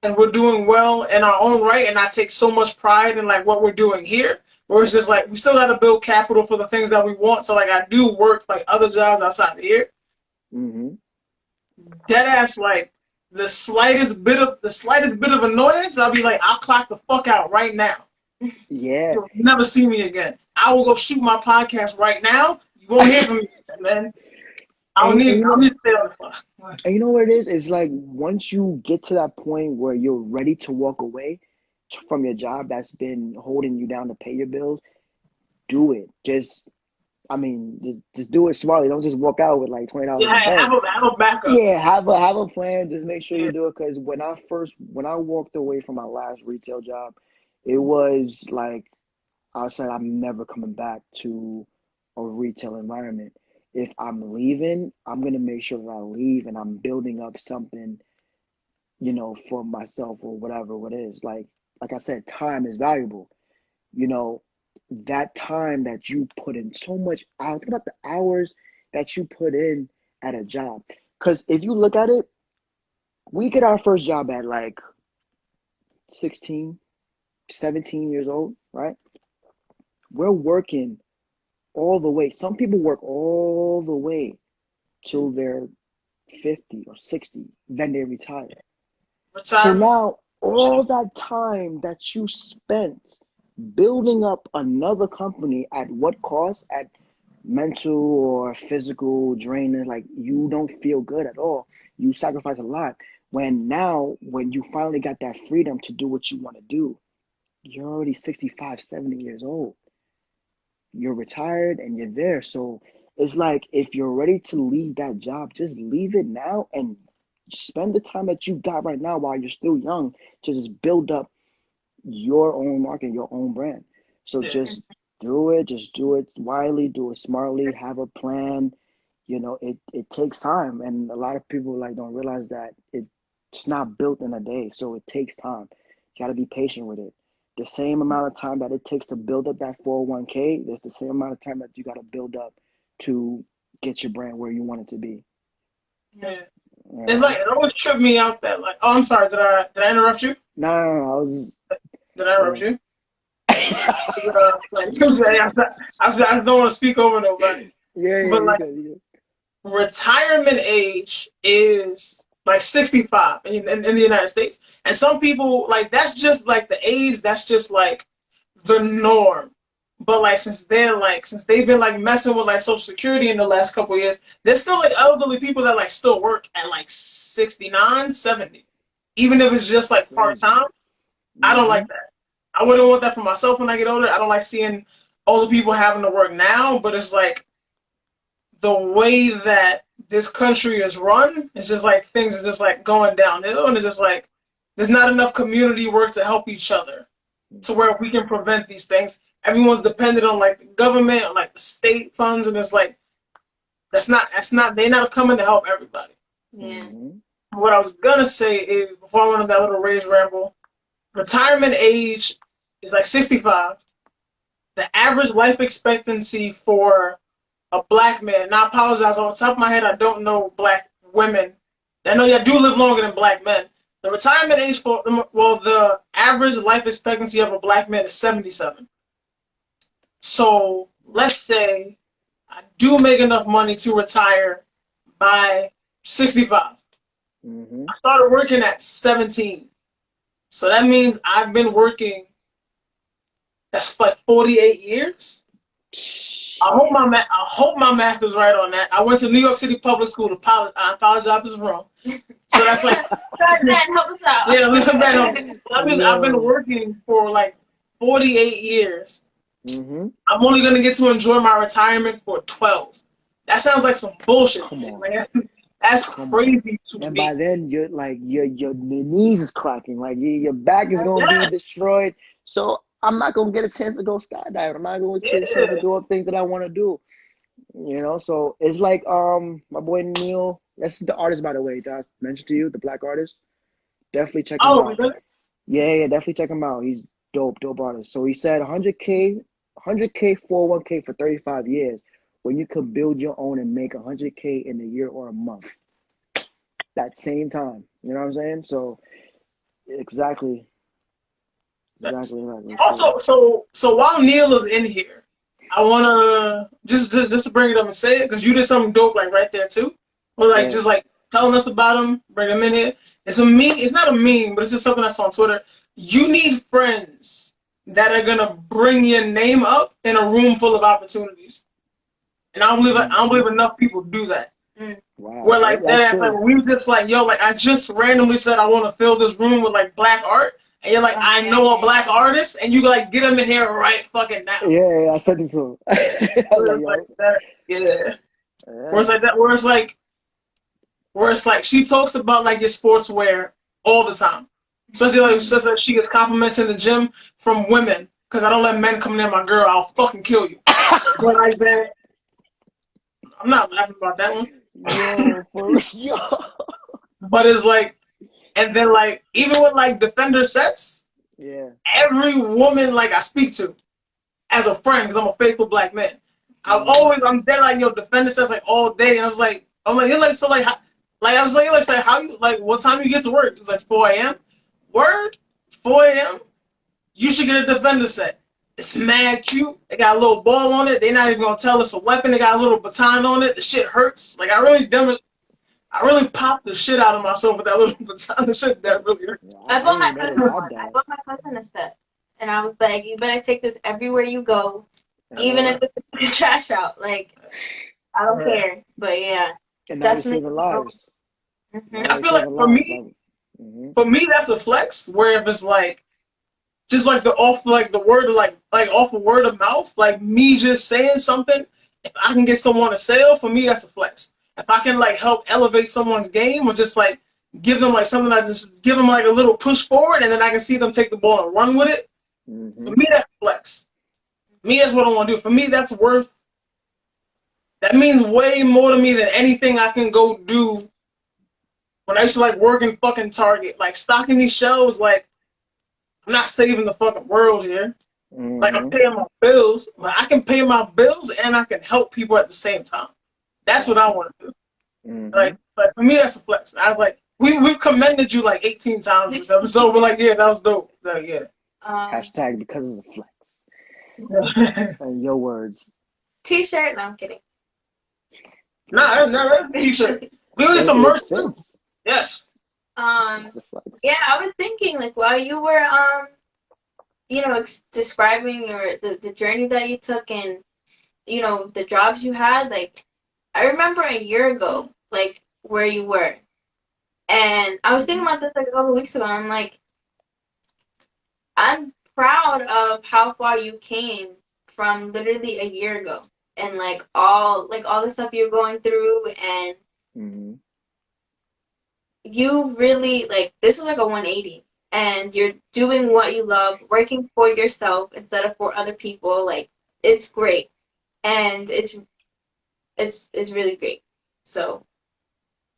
Speaker 1: and we're doing well in our own right, and I take so much pride in like what we're doing here. Where it's just like we still got to build capital for the things that we want. So like I do work like other jobs outside of here.
Speaker 3: Mm-hmm.
Speaker 1: Dead ass, like the slightest bit of annoyance, I'll be like, I'll clock the fuck out right now.
Speaker 3: Yeah.
Speaker 1: You'll never see me again. I will go shoot my podcast right now. You won't hear from me again, man. I don't
Speaker 3: And, and
Speaker 1: need
Speaker 3: you
Speaker 1: I
Speaker 3: know
Speaker 1: don't need to stay on the clock.
Speaker 3: and you know what it is? It's like once you get to that point where you're ready to walk away from your job that's been holding you down to pay your bills, do it. Just do it smartly. Don't just walk out with like $20
Speaker 1: Yeah,
Speaker 3: in the bank.
Speaker 1: have a backup.
Speaker 3: Yeah, have a plan. Just make sure
Speaker 1: Yeah,
Speaker 3: you do it. Because when I walked away from my last retail job, it was like I said, I'm never coming back to a retail environment. If I'm leaving, I'm gonna make sure that I leave and I'm building up something, for myself or whatever it is. Like I said, time is valuable. You know, that time that you put in so much hours. Think about the hours that you put in at a job. Because if you look at it, we get our first job at like 16, 17 years old, right? We're working all the way. Some people work all the way till they're 50 or 60, then they retire. So
Speaker 1: retirement.
Speaker 3: now all that time that you spent building up another company at what cost? At mental or physical draining, like you don't feel good at all. You sacrifice a lot. When you finally got that freedom to do what you want to do, you're already 65, 70 years old. You're retired and you're there. So it's like if you're ready to leave that job, just leave it now and spend the time that you got right now while you're still young to just build up your own market, your own brand. So
Speaker 1: Yeah.
Speaker 3: just do it wisely, do it smartly, have a plan. It takes time, and a lot of people like don't realize that it's not built in a day. So it takes time. You got to be patient with it. the same amount of time that it takes to build up that 401k, there's the same amount of time that you got to build up to get your brand where you want it to be.
Speaker 1: Yeah. It's like it always tripped me out that like, oh, I'm sorry, did I interrupt you?
Speaker 3: No, I was just.
Speaker 1: Did I interrupt you? Like, I just don't want to speak over nobody.
Speaker 3: Yeah,
Speaker 1: But like, retirement age is like 65 in the United States, and some people like that's just like the age. That's just like the norm. But like since they've been like messing with like Social Security in the last couple of years, there's still like elderly people that like still work at like 69, 70, even if it's just like part time. I don't like that. I wouldn't want that for myself when I get older. I don't like seeing older people having to work now, but it's like the way that this country is run, it's just like things are just like going downhill, and it's just like there's not enough community work to help each other to where we can prevent these things. Everyone's dependent on like the government, on like the state funds, and it's like that's not they're not coming to help everybody.
Speaker 2: Yeah.
Speaker 1: What I was gonna say is before I went on that little rage ramble, retirement age is like 65. The average life expectancy for a black man, and I apologize, off the top of my head, I don't know black women. I know you do live longer than black men. The retirement age for, well, the average life expectancy of a black man is 77. So let's say I do make enough money to retire by 65. I started working at 17. So that means I've been working, that's like 48 years. I hope my math is right on that. I went to New York City Public School to I apologize if it's wrong. So that's like
Speaker 2: help us out.
Speaker 1: Yeah, listen back. I've been working for like 48 years. I'm only gonna get to enjoy my retirement for 12. That sounds like some bullshit.
Speaker 3: Come on.
Speaker 1: Like, that's crazy to me.
Speaker 3: And by then, you're like your knees is cracking, like your back is gonna be destroyed. So I'm not gonna get a chance to go skydiving. I'm not gonna get a chance to do all the things that I want to do. You know, so it's like my boy Neil. That's the artist, by the way, that I mentioned to you, the Blak artist. Definitely check him out.
Speaker 1: Really?
Speaker 3: Yeah, definitely check him out. He's dope artist. So he said 100K 401K for 35 years when you could build your own and make 100K in a year or a month. That same time. You know what I'm saying? So exactly.
Speaker 1: Also, so while Neil is in here, I wanna just to bring it up and say it because you did something dope like right there too. Or like just like telling us about him, bring him in here. It's a meme. It's not a meme, but it's just something I saw on Twitter. You need friends that are gonna bring your name up in a room full of opportunities, and I don't believe enough people do that.
Speaker 3: Wow.
Speaker 1: Where like that, like we just like yo, like I just randomly said I want to fill this room with like black art. And you're like, I know a black artist, and you like get them in here right fucking now.
Speaker 3: Yeah, I said it to him.
Speaker 1: Where it's like that, where it's like she talks about like your sportswear all the time. Especially like says that she gets compliments in the gym from women, because I don't let men come near my girl, I'll fucking kill you. But like that, I'm not laughing about that one. But it's like, and then like even with like Defender sets, every woman like I speak to as a friend, because I'm a faithful black man, I'm dead like yo Defender sets like all day, and I was like you're like so like I was like how you like what time you get to work? It's like 4 a.m. Word, 4 a.m. You should get a Defender set. It's mad cute. They got a little ball on it. They're not even gonna tell it's a weapon. They got a little baton on it. The shit hurts. Like I really popped the shit out of myself with that little baton. The shit that really hurt.
Speaker 2: I bought my cousin a set, and I was like, "You better take this everywhere you go, even if it's trash out. Like, I don't care." But yeah,
Speaker 3: and definitely saving lives.
Speaker 1: I feel like for me, that's a flex. Where if it's like, just like off of word of mouth, like me just saying something, if I can get someone a sale, for me that's a flex. If I can like help elevate someone's game or just like give them like something, I just give them like a little push forward and then I can see them take the ball and run with it. For me, that's flex. For me, that's what I want to do. For me, that means way more to me than anything I can go do when I used to like work in fucking Target. Like stocking these shelves, like I'm not saving the fucking world here. Like, I'm
Speaker 3: Mm-hmm.
Speaker 1: paying my bills, but I can pay my bills and I can help people at the same time. That's what I want to do.
Speaker 3: Mm-hmm.
Speaker 1: Like for me, that's a flex. I was like, we've commended you like 18 times this episode. We're like, yeah, that was dope. Like, yeah.
Speaker 3: Hashtag because of the flex.
Speaker 1: Nah,
Speaker 3: And your words.
Speaker 2: T-shirt? No, I'm kidding.
Speaker 1: that's a t-shirt. We need some
Speaker 3: It
Speaker 1: merch too.
Speaker 3: fits.
Speaker 1: Yes.
Speaker 3: It's a flex.
Speaker 2: Yeah, I was thinking like while you were describing the journey that you took and the jobs you had, like I remember a year ago, like where you were. And I was thinking about this like a couple of weeks ago, and I'm like, I'm proud of how far you came from literally a year ago. And like all the stuff you're going through, and
Speaker 3: Mm-hmm.
Speaker 2: you really like this is like a 180, and you're doing what you love, working for yourself instead of for other people. Like it's great, and it's really great. So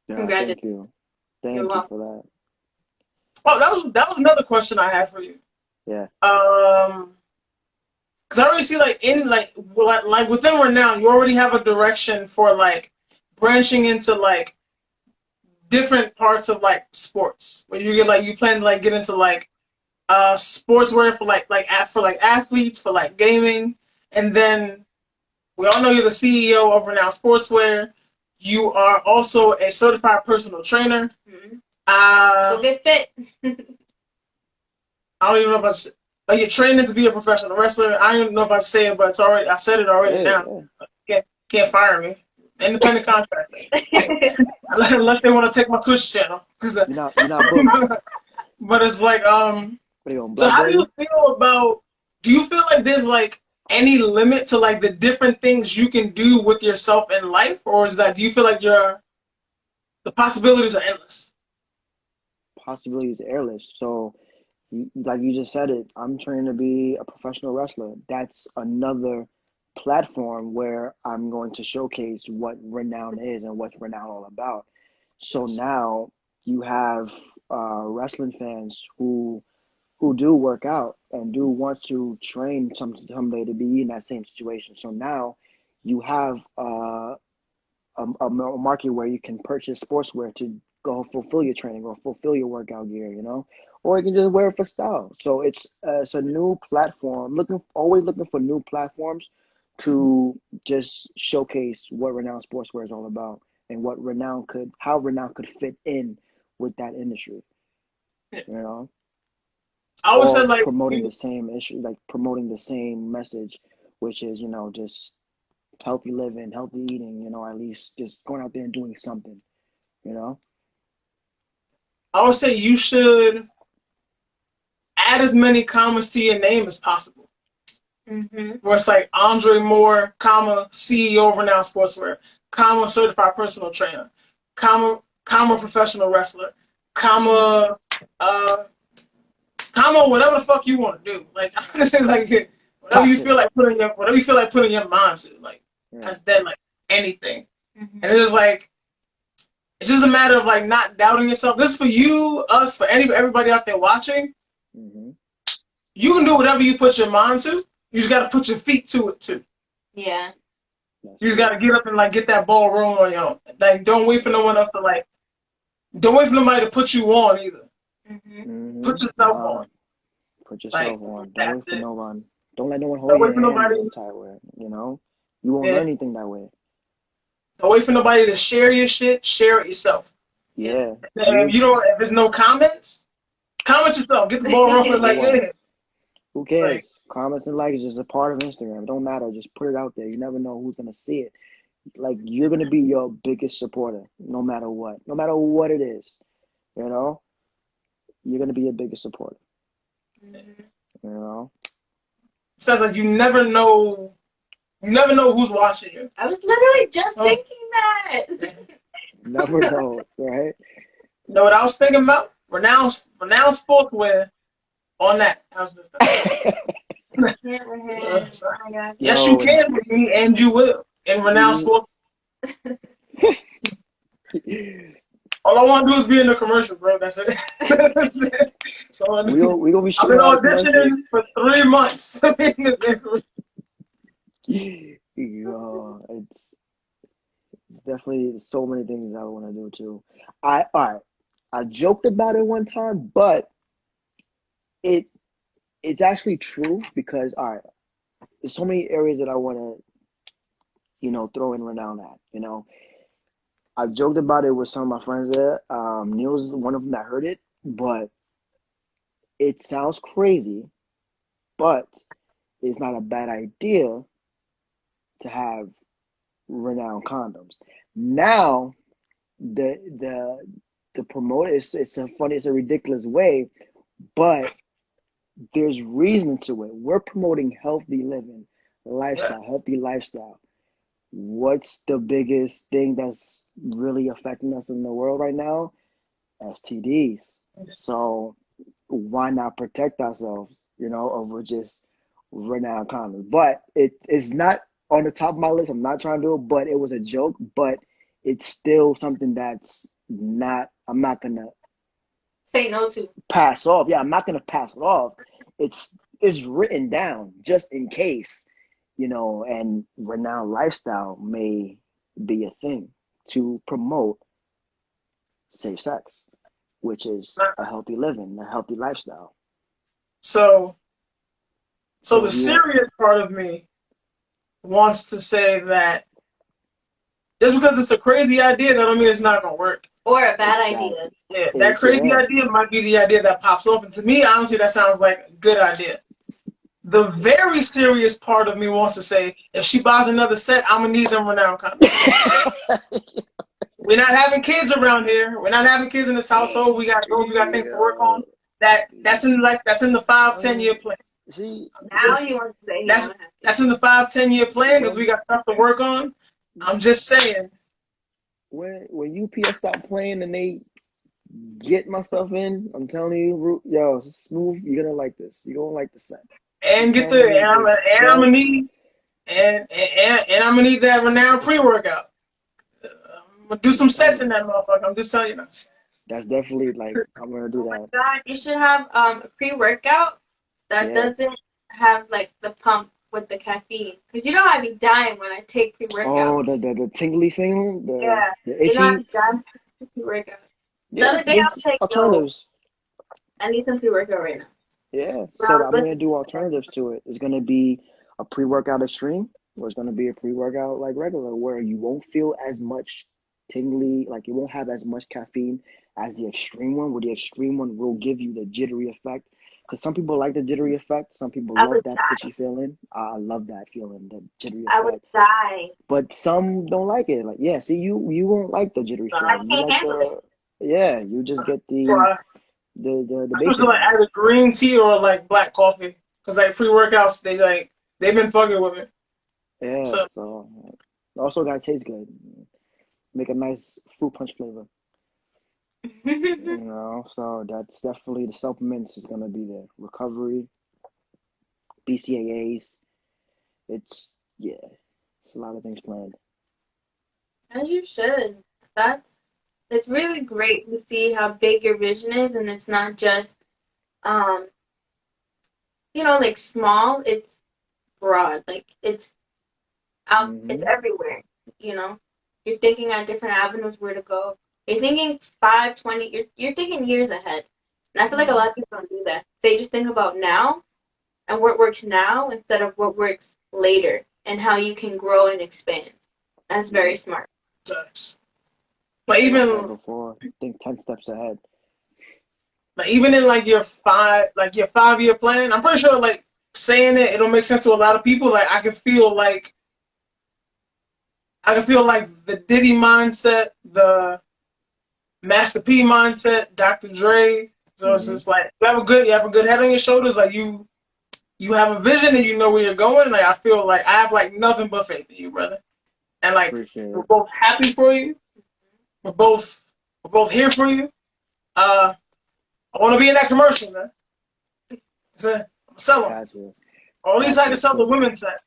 Speaker 3: Yeah,
Speaker 2: congratulations.
Speaker 3: thank you. Thank
Speaker 2: You're
Speaker 3: you
Speaker 2: welcome.
Speaker 3: for that.
Speaker 1: Oh, that was another question I had for you.
Speaker 3: Yeah.
Speaker 1: Because I already see like like within Renown, you already have a direction for like branching into like different parts of like sports. Where you get like you plan to like get into like sportswear for like athletes, for like gaming, and then we all know you're the CEO of Renown Sportswear. You are also a certified personal trainer.
Speaker 2: Go get fit.
Speaker 1: I don't even know if I should, like you're training to be a professional wrestler. I don't even know if I should say it, but it's already I said it already now.
Speaker 3: Yeah.
Speaker 1: Can't fire me. Independent contractor. Unless they want to take my Twitch channel.
Speaker 3: You're not booked.
Speaker 1: But it's like
Speaker 3: What are you on,
Speaker 1: so how do you
Speaker 3: Blackberry?
Speaker 1: feel about do you feel like there's like any limit to like the different things you can do with yourself in life, or is that do you feel like the possibilities are endless?
Speaker 3: Possibilities are airless. So, like you just said it, I'm training to be a professional wrestler. That's another platform where I'm going to showcase what Renown is and what's Renown all about. So now you have wrestling fans who do work out and do want to train someday to be in that same situation. So now you have a market where you can purchase sportswear to go fulfill your training or fulfill your workout gear, or you can just wear it for style. So it's a new platform. Always looking for new platforms to just showcase what Renown Sportswear is all about and how Renown could fit in with that industry.
Speaker 1: I always said like
Speaker 3: promoting the same issue, like promoting the same message, which is just healthy living, healthy eating. At least just going out there and doing something.
Speaker 1: I would say you should add as many commas to your name as possible. Where it's like Andre Moore, comma, CEO of Renown Sportswear, comma, certified personal trainer, comma, professional wrestler, comma, whatever the fuck you want to do. Like honestly, like whatever you feel like putting your mind to, like that's dead, like anything. And it's like it's just a matter of like not doubting yourself. This is for you, us, for everybody out there watching. You can do whatever you put your mind to. You just got to put your feet to it too.
Speaker 2: Yeah.
Speaker 1: You just got to get up and like get that ball rolling on your own. Like don't wait for no one else to like. Don't wait for nobody to put you on either. Put yourself on.
Speaker 3: Put yourself on. Don't wait for no one. Don't let no one
Speaker 1: Don't
Speaker 3: hold
Speaker 1: wait
Speaker 3: your
Speaker 1: for
Speaker 3: hand
Speaker 1: nobody.
Speaker 3: the entire way. You won't learn anything that way.
Speaker 1: Don't wait for nobody to share your shit. Share it yourself.
Speaker 3: Yeah.
Speaker 1: And if there's no comments, comment yourself. Get the ball rolling. Like yeah.
Speaker 3: Who cares? Comments and likes is just a part of Instagram. It don't matter. Just put it out there. You never know who's gonna see it. Like you're gonna be your biggest supporter, no matter what. No matter what it is. You're gonna be your biggest supporter.
Speaker 1: Sounds like you never know who's watching you.
Speaker 2: I was literally just thinking that.
Speaker 3: Never know, right?
Speaker 1: You know what I was thinking about? Renown Sportswear on that. How's this stuff? Yes, you can with me, and you will. In Renown Sports. All I want to do is be in the commercial, bro. That's it. That's So
Speaker 3: We gonna be
Speaker 1: I've been
Speaker 3: shooting a lot of commercials.
Speaker 1: auditioning for 3 months.
Speaker 3: Yo, it's definitely so many things I want to do too. All right. I joked about it one time, but it it's actually true because all right, there's so many areas that I want to throw in renown at. I've joked about it with some of my friends there. Neil's one of them that heard it, but it sounds crazy, but it's not a bad idea to have renowned condoms. Now, the promote it's a ridiculous way, but there's reason to it. We're promoting healthy living, lifestyle, healthy lifestyle. What's the biggest thing that's really affecting us in the world right now? STDs. So why not protect ourselves, over just renowned condoms? But it's not on the top of my list. I'm not trying to do it, but it was a joke. But it's still something I'm not gonna
Speaker 2: Say no to.
Speaker 3: pass off. Yeah, I'm not gonna pass it off. It's written down just in case, and renowned lifestyle may be a thing to promote safe sex, which is a healthy living, a healthy lifestyle.
Speaker 1: So the serious part of me wants to say that just because it's a crazy idea, that don't mean it's not gonna work.
Speaker 2: Or a bad idea.
Speaker 1: Yeah, that crazy idea might be the idea that pops off. And to me, honestly, that sounds like a good idea. The very serious part of me wants to say, if she buys another set, I'm going to need them renowned condoms. We're not having kids around here. We're not having kids in this household. We got goals, we got things to work on. That's in the 5-10 year plan.
Speaker 2: Now he wants to say
Speaker 1: that's in the 5-10 year plan because we got stuff to work on. I'm just saying.
Speaker 3: When UPS stop playing and they get my stuff in, I'm telling you, yo, Smooth, you're gonna like this. You're gonna like the set.
Speaker 1: And I'm gonna need I'm gonna need that renowned pre-workout. I'm gonna do some sets in that motherfucker. I'm just telling you.
Speaker 3: That's definitely I'm gonna do that.
Speaker 2: God, you should have a pre-workout that doesn't have the pump with the caffeine, because I'd be dying when I take pre-workout.
Speaker 3: Oh, the tingly feeling, the itchy.
Speaker 2: I'd be dying for pre-workout. The other day I was like,
Speaker 3: alternatives.
Speaker 2: I need some pre-workout right now.
Speaker 3: Yeah, so I'm gonna do alternatives to it. It's gonna be a pre-workout extreme, or it's gonna be a pre-workout like regular, where you won't feel as much tingly, you won't have as much caffeine as the extreme one. Where the extreme one will give you the jittery effect. Because some people like the jittery effect. Some people love that itchy feeling. I love that feeling, the jittery effect.
Speaker 2: I would die.
Speaker 3: But some don't like it. See, you won't like the jittery feeling.
Speaker 2: I can't handle
Speaker 3: it. You just get the basic.
Speaker 1: Either green tea or black coffee. Because pre-workouts, they've been fucking with it.
Speaker 3: Yeah. So also gotta taste good. Make a nice fruit punch flavor. So that's definitely the supplements is gonna be there. Recovery, BCAAs. It's a lot of things planned.
Speaker 2: As you should. It's really great to see how big your vision is, and it's not just small. It's broad. It's out. It's everywhere. You're thinking on different avenues where to go. You're thinking 5, 20, you're thinking years ahead. And I feel like a lot of people don't do that. They just think about now and what works now instead of what works later and how you can grow and expand. That's very smart.
Speaker 1: Even
Speaker 3: think 10 steps ahead.
Speaker 1: Even in your 5-year plan, I'm pretty sure saying it'll make sense to a lot of people. I can feel the Diddy mindset, the Master P mindset, Dr. Dre. So it's just you have a good head on your shoulders. You have a vision and you know where you're going. I feel I have nothing but faith in you, brother. And we're both happy for you. We're both here for you. I want to be in that commercial, man. I'm selling.
Speaker 3: Gotcha.
Speaker 1: Or at least I can sell the women's set.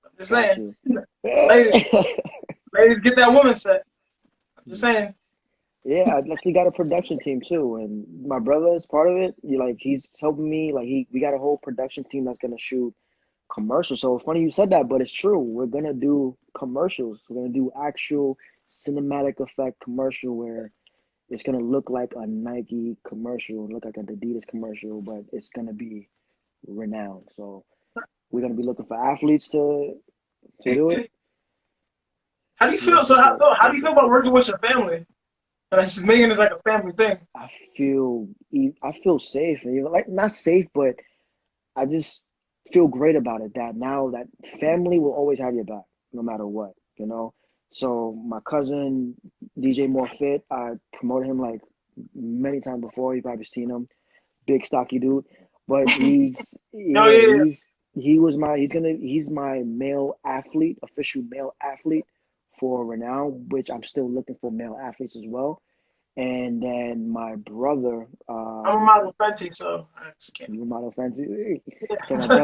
Speaker 1: I'm just saying. Ladies, get that women's set. I'm just saying.
Speaker 3: Yeah, I actually got a production team too, and my brother is part of it. Like he's helping me. Like we got a whole production team that's gonna shoot commercials. So it's funny you said that, but it's true. We're gonna do commercials. We're gonna do actual cinematic effect commercial where it's gonna look like a Nike commercial, look like an Adidas commercial, but it's gonna be renowned. So we're gonna be looking for athletes to do it.
Speaker 1: How do you feel?
Speaker 3: Looking
Speaker 1: So
Speaker 3: for
Speaker 1: how do you feel about working with your family? Like, making this like a family thing.
Speaker 3: I feel safe, and like not safe, but I just feel great about it that now that family will always have your back no matter what, you know. So my cousin DJ More Fit, I promoted him like many times before. You've probably seen him, big stocky dude, but
Speaker 1: Oh yeah,
Speaker 3: he's my male athlete, official male athlete for Renown, which I'm still looking for male athletes as well. And then my brother,
Speaker 1: I'm a model Fenty, so I just can't.
Speaker 3: you model fancy. So
Speaker 1: Yeah.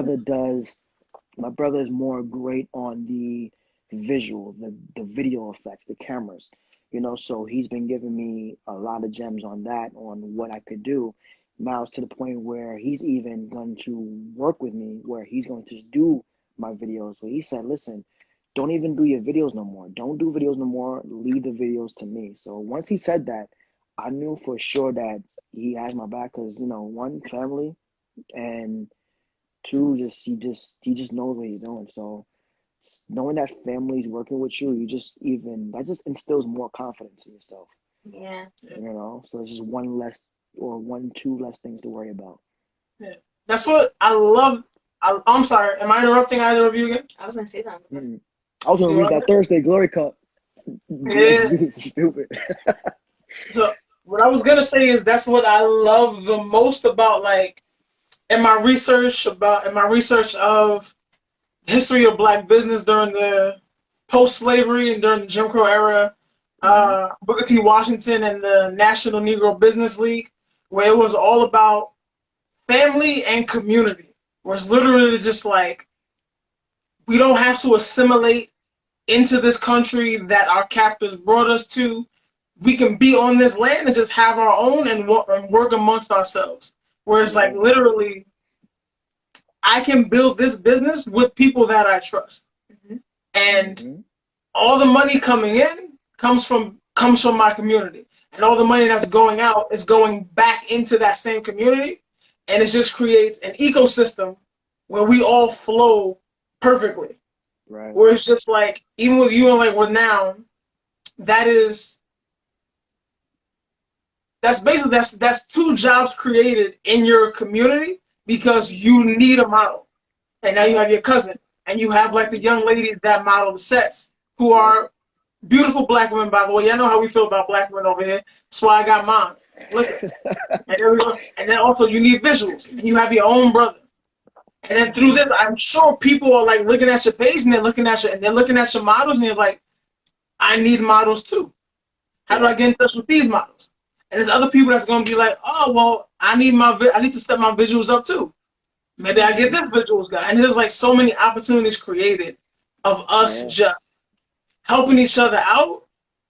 Speaker 3: my brother is more great on the visual, the video effects, the cameras, you know. So he's been giving me a lot of gems on that, on what I could do. Now it's to the point where he's even going to work with me, where he's going to do my videos. So he said, listen, don't even do your videos no more. Don't do videos no more. Leave the videos to me. So once he said that, I knew for sure that he has my back because, you know, one, family, and two, he just knows what he's doing. So knowing that family's working with you, that just instills more confidence in yourself.
Speaker 2: Yeah.
Speaker 3: You know, so it's just two less things to worry about.
Speaker 1: Yeah. That's what I love. I'm sorry. Am I interrupting either of you again?
Speaker 2: I was gonna say something.
Speaker 3: Mm-mm. I was gonna
Speaker 1: Do
Speaker 3: read
Speaker 1: I?
Speaker 3: that Thursday Glory Cup.
Speaker 1: Yeah.
Speaker 3: Stupid.
Speaker 1: So what I was gonna say is that's what I love the most about like in my research of history of black business during the post-slavery and during the Jim Crow era,
Speaker 3: Hmm.
Speaker 1: Booker T. Washington and the National Negro Business League, where it was all about family and community, where it's literally just like we don't have to assimilate into this country that our captors brought us to. We can be on this land and just have our own and work amongst ourselves. Whereas, like,
Speaker 3: Yeah.
Speaker 1: literally, I can build this business with people that I trust.
Speaker 2: Mm-hmm.
Speaker 1: And
Speaker 3: Hmm.
Speaker 1: all the money coming in comes from my community. And all the money that's going out is going back into that same community. And it just creates an ecosystem where we all flow perfectly.
Speaker 3: Right.
Speaker 1: Where it's just like, even with you and like with now, that is that's basically that's two jobs created in your community because you need a model. And now you
Speaker 3: Right.
Speaker 1: have your cousin, and you have like the
Speaker 3: Hmm.
Speaker 1: young ladies that model the sets, who
Speaker 3: Yep.
Speaker 1: are beautiful black women, by the way. Y'all know how we feel about black women over here. That's why I got mine. Look at, and there we go. And then also you need visuals, and you have your own brother. And then through
Speaker 3: Hmm.
Speaker 1: this, I'm sure people are like looking at your page, and they're looking at your models, and you're like, I need models too. How do I
Speaker 3: Yep.
Speaker 1: get in touch with these models? And there's other people that's gonna be like, oh well, I need to step my visuals up too. Maybe I get
Speaker 3: Hmm.
Speaker 1: this visuals guy. And there's like so many opportunities created of us
Speaker 3: Yeah.
Speaker 1: just helping each other out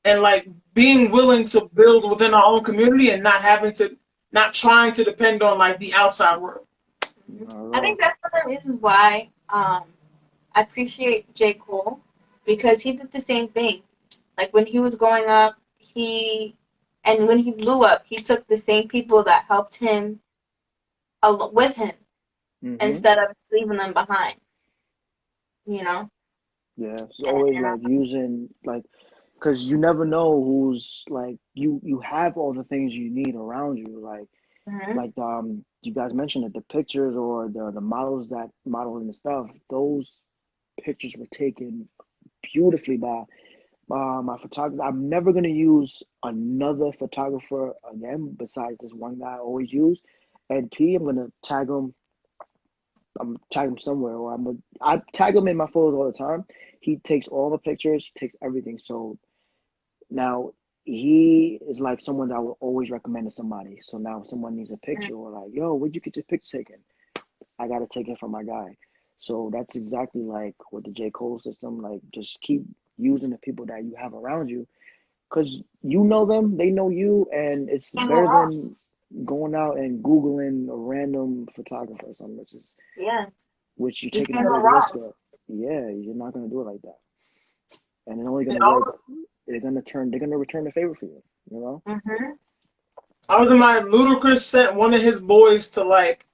Speaker 1: and like being willing to build within our own community and not trying to depend on like the outside world.
Speaker 3: Not at
Speaker 2: I think
Speaker 3: all.
Speaker 2: that's one of the reasons why I appreciate J. Cole because he did the same thing. Like when he was growing up, and when he blew up, he took the same people that helped him with him
Speaker 3: Hmm.
Speaker 2: instead of leaving them behind. You know.
Speaker 3: Yeah. It's
Speaker 2: And,
Speaker 3: always like using like, because you never know who's like you have all the things you need around you,
Speaker 2: mhm.
Speaker 3: you guys mentioned it, the pictures or the models that model and stuff, those pictures were taken beautifully by my photographer. I'm never gonna use another photographer again besides this one guy I always use. Ed P. I'm tag him somewhere, or I tag him in my photos all the time. He takes all the pictures, takes everything. So now he is like someone that I would always recommend to somebody. So now if someone needs a picture or like, yo, where'd you get your picture taken? I gotta take it from my guy. So that's exactly like with the J. Cole system. Like just keep using the people that you have around you, because you know them, they know you, and it's
Speaker 2: And
Speaker 3: better
Speaker 2: we're off.
Speaker 3: than going out and Googling a random photographer or something,
Speaker 2: Yeah.
Speaker 3: which you're
Speaker 2: You
Speaker 3: taking a
Speaker 2: can't go
Speaker 3: big
Speaker 2: wrong.
Speaker 3: risk of. Yeah, you're not gonna do it like that, and it's only
Speaker 1: You
Speaker 3: gonna
Speaker 1: know,
Speaker 3: work. They're gonna return the favor for you. You know.
Speaker 2: Mm-hmm.
Speaker 1: I was in my Ludacris sent one of his boys to like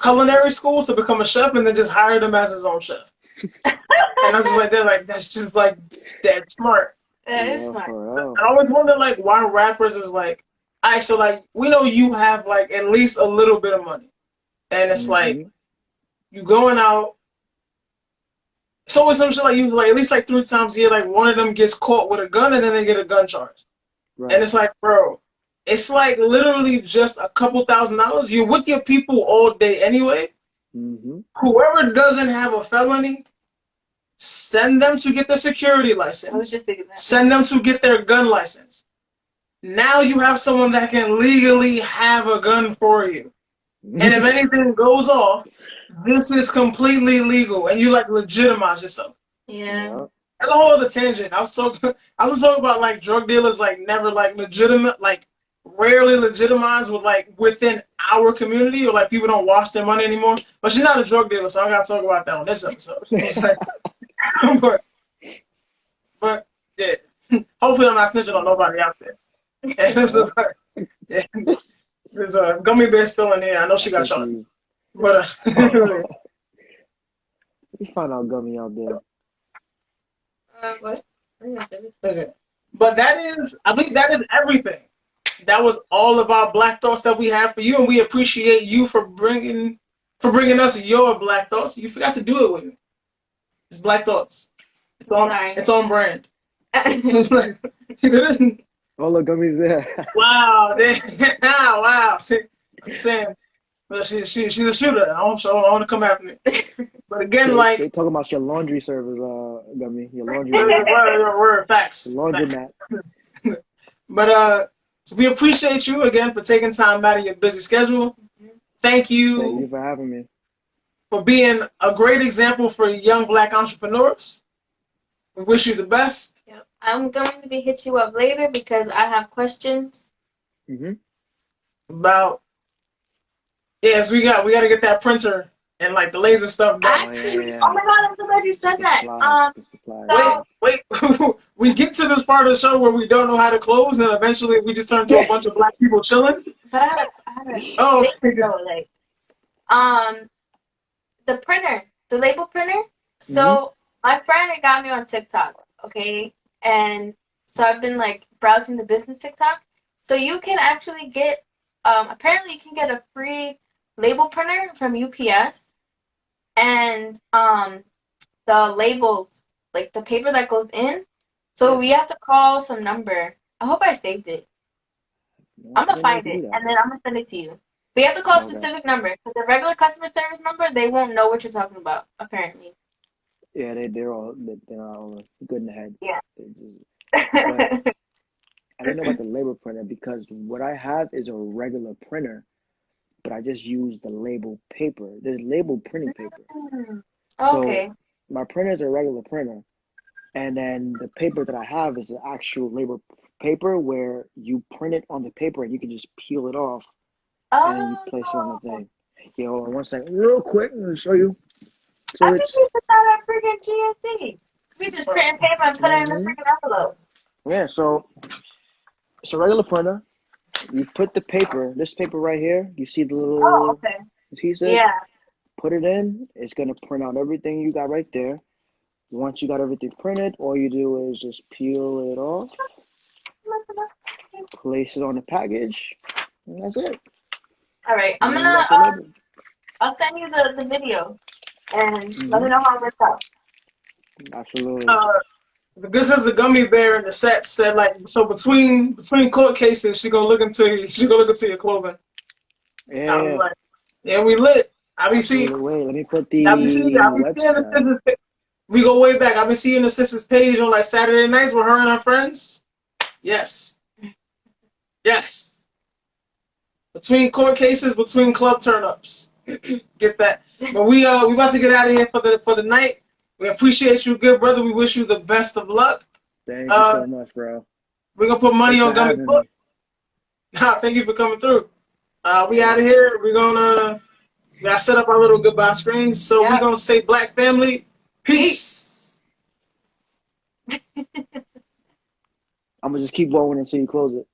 Speaker 1: culinary school to become a chef, and then just hired him as his own chef. And I'm just like, that's just like dead smart.
Speaker 2: That is
Speaker 3: Yeah,
Speaker 2: smart.
Speaker 3: for real.
Speaker 1: I always wonder like why rappers is like, I so like we know you have like at least a little bit of money, and it's like
Speaker 3: Mm-hmm.
Speaker 1: you going out. It's always some shit like you like at least like 3 times a year, like one of them gets caught with a gun and then they get a gun charge. And
Speaker 3: Right.
Speaker 1: it's like, bro, it's like literally just a couple $1,000s. You're with your people all day anyway.
Speaker 3: Mm-hmm.
Speaker 1: Whoever doesn't have a felony, send them to get the security
Speaker 2: I was
Speaker 1: license.
Speaker 2: just thinking that.
Speaker 1: Send them to get their gun license. Now you have someone that can legally have a gun for you. And if anything goes off, this is completely legal, and you like legitimize yourself.
Speaker 2: Yeah.
Speaker 1: That's a whole other tangent. I was talking about like drug dealers like never like legitimate, like rarely legitimized with like within our community, or like people don't wash their money anymore. But she's not a drug dealer, so I gotta talk about that on this episode. It's like, but yeah, hopefully I'm not snitching on nobody out there. And there's a gummy bear still in here. I know she got shot, but
Speaker 3: We find out gummy out there.
Speaker 2: What?
Speaker 1: but I think that is everything. That was all of our black thoughts that we have for you, and we appreciate you for bringing us your black thoughts. You forgot to do it with me. It's black thoughts. It's on brand.
Speaker 3: All the gummies there.
Speaker 1: Wow, wow. See, I'm saying, well, she's a shooter. I want to come after me. But again, like
Speaker 3: they talking about your laundry service, gummy, your laundry
Speaker 1: word facts.
Speaker 3: laundromat.
Speaker 1: But so we appreciate you again for taking time out of your busy schedule. Thank
Speaker 3: Thank you
Speaker 1: you
Speaker 3: for having me.
Speaker 1: for being a great example for young black entrepreneurs. We wish you the best.
Speaker 2: Yep. I'm going to hit you up later because I have questions.
Speaker 3: Mm-hmm.
Speaker 1: About yes, we got to get that printer and like the laser stuff done.
Speaker 2: Actually, oh my God, I'm so glad you said that.
Speaker 1: Wait, we get to this part of the show where we don't know how to close, and eventually we just turn to a bunch of black people chilling.
Speaker 2: But I had
Speaker 1: Oh,
Speaker 2: like, the printer, the label printer. So my friend got me on TikTok, okay, and so I've been like browsing the business TikTok. So you can actually get, apparently you can get a free label printer from UPS, and the labels, like the paper that goes in. So we have to call some number. I hope I saved it. I'm gonna find it and then I'm gonna send it to you. We have to call a specific number because the regular customer service number, they won't know what you're talking about. Apparently.
Speaker 3: Yeah, they're all good in the head.
Speaker 2: Yeah.
Speaker 3: But I didn't know about the label printer because what I have is a regular printer, but I just use the label paper. There's label printing paper.
Speaker 2: Okay.
Speaker 3: So my printer is a regular printer, and then the paper that I have is an actual label paper where you print it on the paper and you can just peel it off and you place it on the thing. Yeah, hold on 1 second, real quick. I'm gonna show you. So
Speaker 2: I think we put that at freaking GNC. We just print paper and put it in a freaking envelope.
Speaker 3: Yeah, so it's a regular printer. You put the paper, this paper right here, you see the little pieces?
Speaker 2: Yeah.
Speaker 3: Put it in, it's going to print out everything you got right there. Once you got everything printed, all you do is just peel it off, place it on the package, and that's it.
Speaker 2: All right, I'm going to, I'll send you the video, and let me know how it works out.
Speaker 3: Absolutely.
Speaker 1: This is the gummy bear in the set said like so between court cases she gonna look into your clothing.
Speaker 3: Yeah.
Speaker 1: Like, yeah, we lit. I be seeing.
Speaker 3: Wait, let me put the
Speaker 1: website. We go way back. I've been seeing the sister's page on like Saturday nights with her and her friends. Yes. Between court cases, between club turn-ups. Get that. But we about to get out of here for the night. We appreciate you, good brother. We wish you the best of luck.
Speaker 3: Thank you so much, bro.
Speaker 1: We're gonna put money
Speaker 3: Thanks
Speaker 1: on
Speaker 3: for
Speaker 1: Gummy
Speaker 3: having
Speaker 1: Foot.
Speaker 3: me.
Speaker 1: Thank you for coming through. We out of here. We gotta set up our little goodbye screens. So we're gonna say Black family, peace.
Speaker 3: I'm gonna just keep going until you close it.